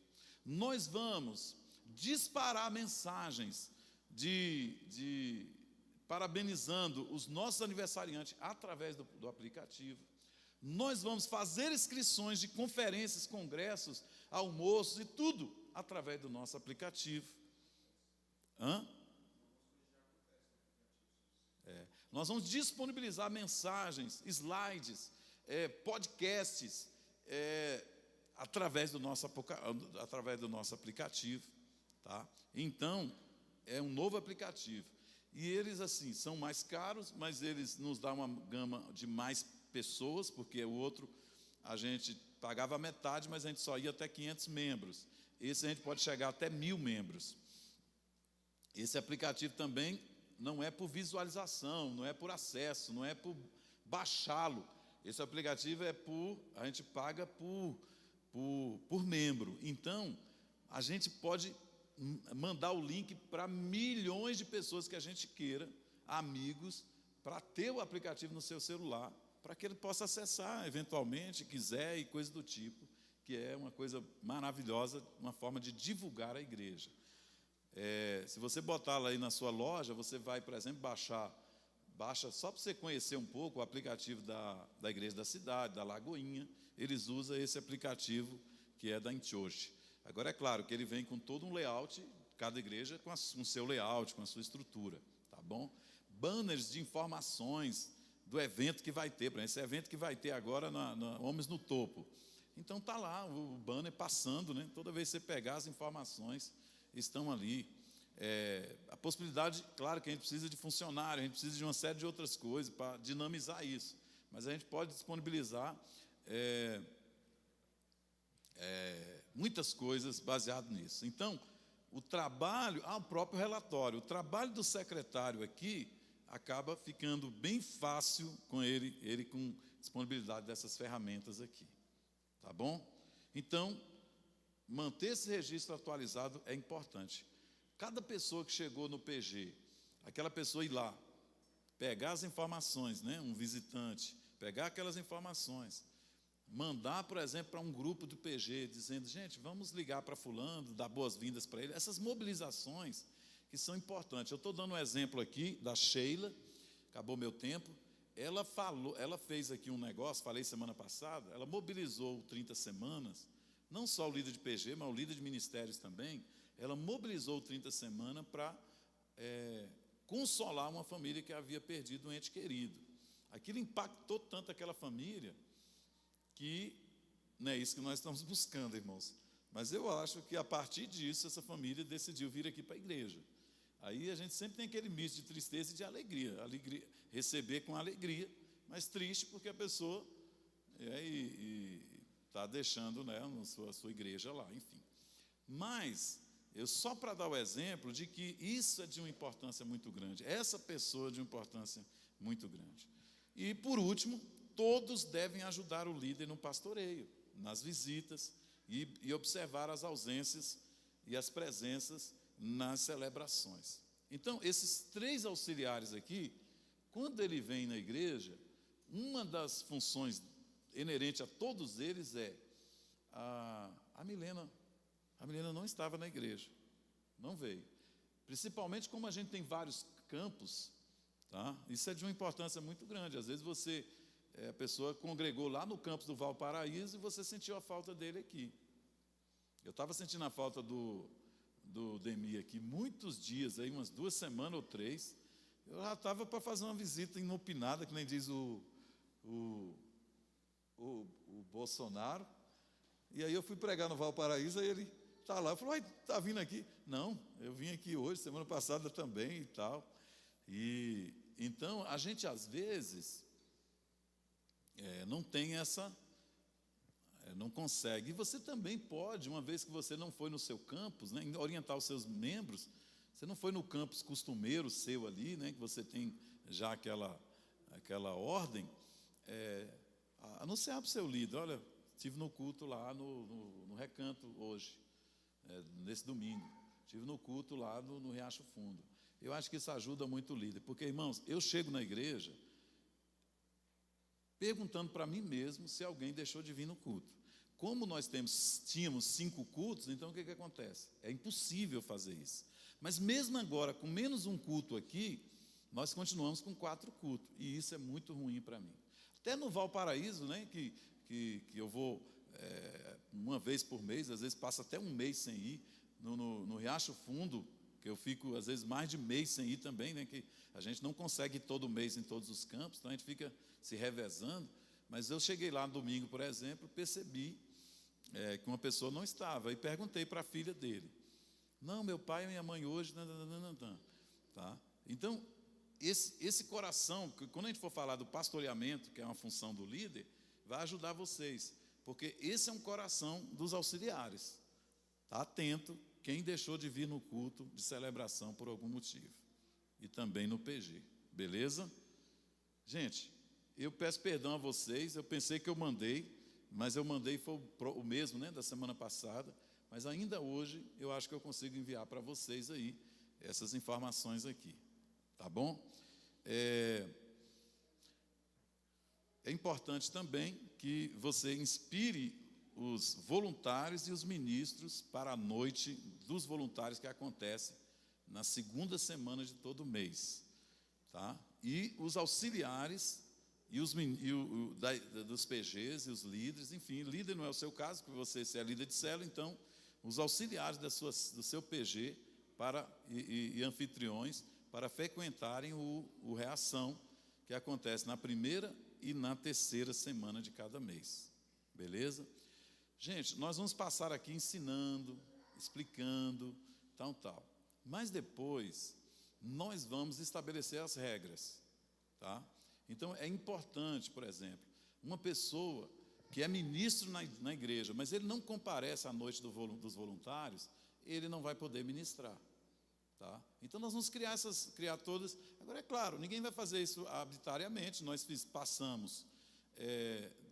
Nós vamos disparar mensagens de parabenizando os nossos aniversariantes através do aplicativo. Nós vamos fazer inscrições de conferências, congressos, almoços e tudo através do nosso aplicativo. Nós vamos disponibilizar mensagens, slides, podcasts, através do nosso aplicativo. Tá? Então, é um novo aplicativo. E eles, assim, são mais caros, mas eles nos dão uma gama de mais pessoas, porque o outro a gente pagava metade, mas a gente só ia até 500 membros. Esse a gente pode chegar até 1.000 membros. Esse aplicativo também não é por visualização, não é por acesso, não é por baixá-lo. Esse aplicativo a gente paga por membro. Então, a gente pode mandar o link para milhões de pessoas que a gente queira, amigos, para ter o aplicativo no seu celular, para que ele possa acessar, eventualmente, quiser e coisa do tipo, que é uma coisa maravilhosa, uma forma de divulgar a igreja. Se você botar lá aí na sua loja, você vai, por exemplo, baixa só para você conhecer um pouco o aplicativo da igreja da cidade, da Lagoinha. Eles usam esse aplicativo que é da Antioche. Agora, é claro que ele vem com todo um layout, cada igreja com o seu layout, com a sua estrutura, tá bom? Banners de informações do evento que vai ter, por exemplo, esse evento que vai ter agora na Homens no Topo. Então, está lá o banner passando, né? Toda vez que você pegar as informações, estão ali. A possibilidade, claro que a gente precisa de funcionário, a gente precisa de uma série de outras coisas para dinamizar isso, mas a gente pode disponibilizar muitas coisas baseado nisso. Então, o próprio relatório, o trabalho do secretário aqui acaba ficando bem fácil com ele com disponibilidade dessas ferramentas aqui, tá bom? Então, manter esse registro atualizado é importante. Cada pessoa que chegou no PG, aquela pessoa ir lá, pegar as informações, né, um visitante, pegar aquelas informações, mandar, por exemplo, para um grupo do PG, dizendo, gente, vamos ligar para fulano, dar boas-vindas para ele. Essas mobilizações que são importantes. Eu estou dando um exemplo aqui da Sheila, acabou meu tempo. Ela fez aqui um negócio, falei semana passada, ela mobilizou 30 semanas, não só o líder de PG, mas o líder de ministérios também. Ela mobilizou 30 semanas para consolar uma família que havia perdido um ente querido. Aquilo impactou tanto aquela família que não é isso que nós estamos buscando, irmãos. Mas eu acho que a partir disso, essa família decidiu vir aqui para a igreja. Aí a gente sempre tem aquele misto de tristeza e de alegria. Receber com alegria, mas triste porque a pessoa está deixando, né, a sua igreja lá, enfim. Mas, só para dar o exemplo de que isso é de uma importância muito grande. Essa pessoa é de uma importância muito grande. E, por último, todos devem ajudar o líder no pastoreio, nas visitas e observar as ausências e as presenças nas celebrações. Então, esses 3 auxiliares aqui, quando ele vem na igreja, uma das funções inerente a todos eles a Milena não estava na igreja, não veio. Principalmente como a gente tem vários campos, tá? Isso é de uma importância muito grande. Às vezes a pessoa congregou lá no campus do Valparaíso e você sentiu a falta dele aqui. Eu estava sentindo a falta do Demi aqui muitos dias, aí, umas 2 semanas ou 3. Eu já estava para fazer uma visita inopinada, que nem diz o Bolsonaro. E aí eu fui pregar no Valparaíso, aí ele está lá. Eu falei, está vindo aqui? Não, eu vim aqui hoje, semana passada também e tal. E então, a gente às vezes não tem não consegue. E você também pode, uma vez que você não foi no seu campus, né, orientar os seus membros. Você não foi no campus costumeiro seu ali, né, que você tem já aquela ordem, anunciar para o seu líder, olha, estive no culto lá no Recanto hoje, nesse domingo, estive no culto lá no Riacho Fundo. Eu acho que isso ajuda muito o líder, porque, irmãos, eu chego na igreja perguntando para mim mesmo se alguém deixou de vir no culto. Como nós tínhamos 5 cultos, então o que acontece? É impossível fazer isso. Mas mesmo agora, com menos um culto aqui, nós continuamos com 4 cultos, e isso é muito ruim para mim. Até no Valparaíso, né, que eu vou uma vez por mês, às vezes passa até um mês sem ir, no Riacho Fundo, que eu fico às vezes mais de mês sem ir também, né, que a gente não consegue ir todo mês em todos os campos, então a gente fica se revezando. Mas eu cheguei lá no domingo, por exemplo, percebi que uma pessoa não estava, e perguntei para a filha dele: não, meu pai e minha mãe hoje, tá? Então, esse coração, quando a gente for falar do pastoreamento, que é uma função do líder, vai ajudar vocês, porque esse é um coração dos auxiliares. Está atento quem deixou de vir no culto de celebração por algum motivo, e também no PG, beleza? Gente, eu peço perdão a vocês, eu pensei que eu mandei, mas eu mandei foi o mesmo, né, da semana passada, mas ainda hoje eu acho que eu consigo enviar para vocês aí essas informações aqui, tá bom? É importante também que você inspire os voluntários e os ministros para a noite dos voluntários que acontece na segunda semana de todo mês, tá? E os auxiliares e dos PGs e os líderes, enfim, líder não é o seu caso, porque você é líder de célula, então os auxiliares do seu PG e anfitriões para frequentarem o Reação, que acontece na primeira e na terceira semana de cada mês, beleza? Gente, nós vamos passar aqui ensinando, explicando, tal. Mas depois, nós vamos estabelecer as regras, tá? Então, é importante, por exemplo, uma pessoa que é ministro na igreja, mas ele não comparece à noite dos voluntários, ele não vai poder ministrar, tá? Então, nós vamos criar todas. Agora, é claro, ninguém vai fazer isso arbitrariamente. Nós passamos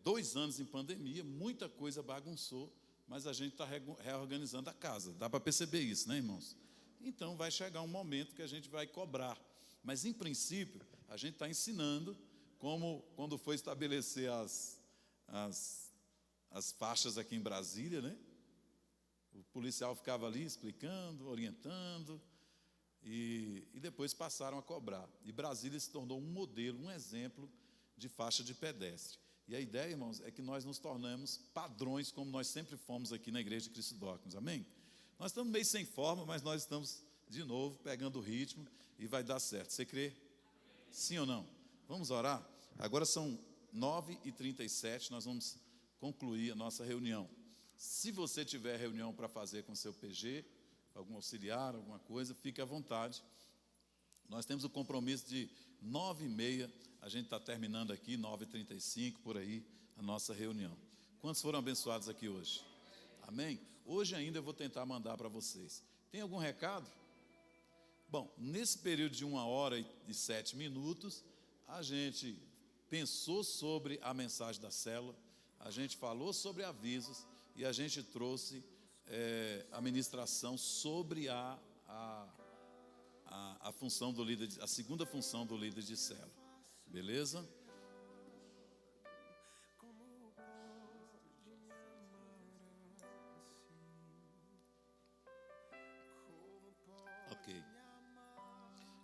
2 anos em pandemia, muita coisa bagunçou, mas a gente está reorganizando a casa. Dá para perceber isso, né, irmãos? Então, vai chegar um momento que a gente vai cobrar. Mas, em princípio, a gente está ensinando como, quando foi estabelecer as faixas aqui em Brasília, né? O policial ficava ali explicando, orientando, e depois passaram a cobrar. E Brasília se tornou um modelo, um exemplo de faixa de pedestre. E a ideia, irmãos, é que nós nos tornamos padrões, como nós sempre fomos aqui na Igreja de Cristo Dawkins, amém? Nós estamos meio sem forma, mas nós estamos, de novo, pegando o ritmo, e vai dar certo. Você crê? Sim ou não? Vamos orar? Agora são 9h37, nós vamos concluir a nossa reunião. Se você tiver reunião para fazer com seu PG, algum auxiliar, alguma coisa, fique à vontade. Nós temos o compromisso de 9h30, a gente está terminando aqui, 9h35, por aí, a nossa reunião. Quantos foram abençoados aqui hoje? Amém? Hoje ainda eu vou tentar mandar para vocês. Tem algum recado? Bom, nesse período de 1h07, a gente pensou sobre a mensagem da célula, a gente falou sobre avisos e a gente trouxe a ministração sobre a função do líder, a segunda função do líder de célula. Beleza? Ok.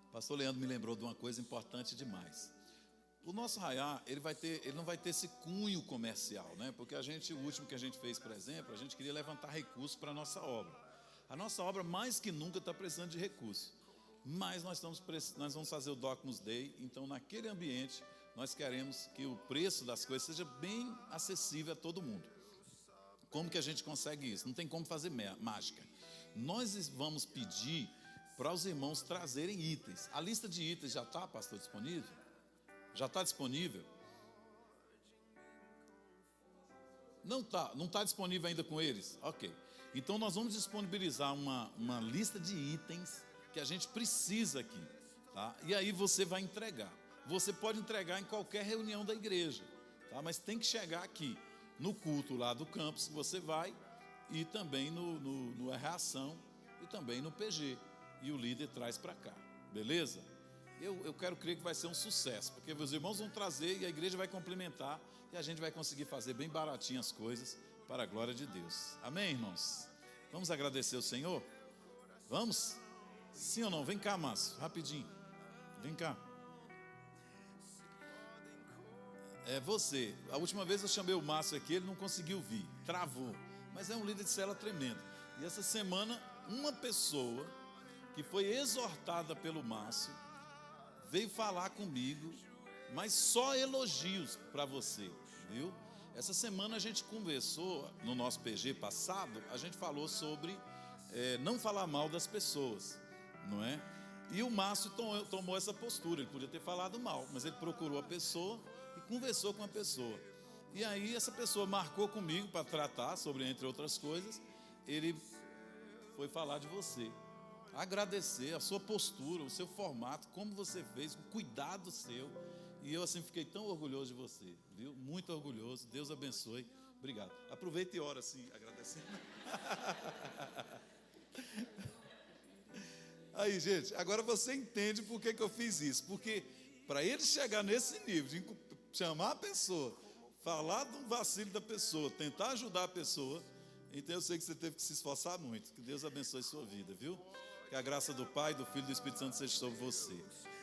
O pastor Leandro me lembrou de uma coisa importante demais. O nosso Raiá, ele não vai ter esse cunho comercial, né? Porque o último que a gente fez, por exemplo, a gente queria levantar recursos para a nossa obra. A nossa obra, mais que nunca, está precisando de recursos. Mas nós vamos fazer o Dawkins Day, então naquele ambiente nós queremos que o preço das coisas seja bem acessível a todo mundo. Como que a gente consegue isso? Não tem como fazer mágica. Nós vamos pedir para os irmãos trazerem itens. A lista de itens já está, pastor, disponível? Já está disponível? Não está disponível ainda com eles? Ok. Então nós vamos disponibilizar uma lista de itens que a gente precisa aqui, tá? E aí você vai entregar. Você pode entregar em qualquer reunião da igreja, tá? Mas tem que chegar aqui no culto lá do campus que você vai, e também no Reação, e também no PG. E o líder traz para cá, beleza? Eu quero crer que vai ser um sucesso, porque os irmãos vão trazer e a igreja vai complementar, e a gente vai conseguir fazer bem baratinho as coisas para a glória de Deus. Amém, irmãos? Vamos agradecer o Senhor? Vamos? Sim ou não? Vem cá, Márcio, rapidinho. Vem cá. É você. A última vez eu chamei o Márcio aqui, ele não conseguiu vir, travou. Mas é um líder de célula tremendo. E essa semana, uma pessoa que foi exortada pelo Márcio veio falar comigo, mas só elogios para você, viu? Essa semana a gente conversou, no nosso PG passado, a gente falou sobre não falar mal das pessoas, não é? E o Márcio tomou essa postura, ele podia ter falado mal, mas ele procurou a pessoa e conversou com a pessoa. E aí essa pessoa marcou comigo para tratar sobre, entre outras coisas, ele foi falar de você, agradecer a sua postura, o seu formato, como você fez, o cuidado seu. E eu assim fiquei tão orgulhoso de você, viu? Muito orgulhoso, Deus abençoe. Obrigado. Aproveita e ora assim, agradecendo. Aí, gente, agora você entende por que eu fiz isso. Porque para ele chegar nesse nível de chamar a pessoa, falar de um vacilo da pessoa, tentar ajudar a pessoa, então eu sei que você teve que se esforçar muito. Que Deus abençoe sua vida, viu? Que a graça do Pai, do Filho e do Espírito Santo seja sobre você.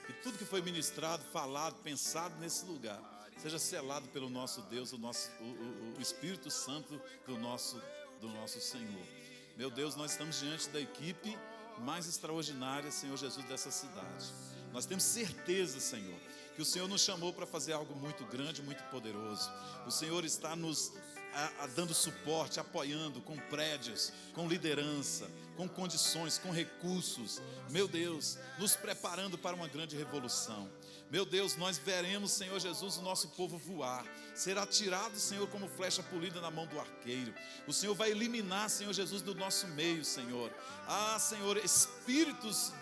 Que tudo que foi ministrado, falado, pensado nesse lugar, seja selado pelo nosso Deus, o Espírito Santo do nosso Senhor. Meu Deus, nós estamos diante da equipe mais extraordinária, Senhor Jesus, dessa cidade. Nós temos certeza, Senhor, que o Senhor nos chamou para fazer algo muito grande, muito poderoso. O Senhor está nos dando suporte, apoiando com prédios, com liderança, com condições, com recursos. Meu Deus, nos preparando para uma grande revolução. Meu Deus, nós veremos, Senhor Jesus, o nosso povo voar, ser atirado, Senhor, como flecha polida na mão do arqueiro. O Senhor vai eliminar, Senhor Jesus, do nosso meio, Senhor. Senhor, espíritos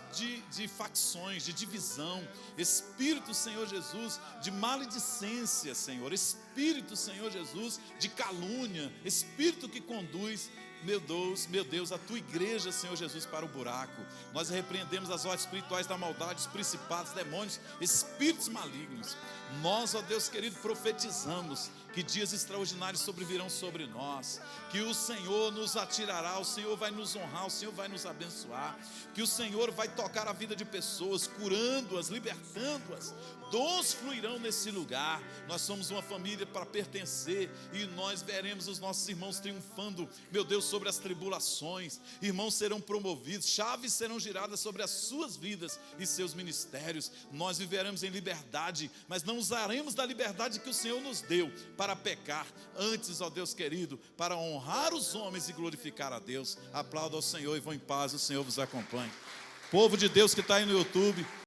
de facções, de divisão, espírito, Senhor Jesus, de maledicência, Senhor, espírito, Senhor Jesus, de calúnia, espírito que conduz, meu Deus, a tua igreja, Senhor Jesus, para o buraco. Nós repreendemos as ordens espirituais da maldade, os principados, demônios, espíritos malignos. Nós, ó Deus querido, profetizamos que dias extraordinários sobrevirão sobre nós, que o Senhor nos atirará, o Senhor vai nos honrar, o Senhor vai nos abençoar, que o Senhor vai tocar a vida de pessoas, curando-as, libertando-as. Dons fluirão nesse lugar. Nós somos uma família para pertencer, e nós veremos os nossos irmãos triunfando, meu Deus, sobre as tribulações. Irmãos serão promovidos, chaves serão giradas sobre as suas vidas e seus ministérios. Nós viveremos em liberdade, mas não usaremos da liberdade que o Senhor nos deu para pecar. Antes, ó Deus querido, para honrar os homens e glorificar a Deus. Aplauda ao Senhor e vão em paz, o Senhor vos acompanhe. Povo de Deus que está aí no YouTube,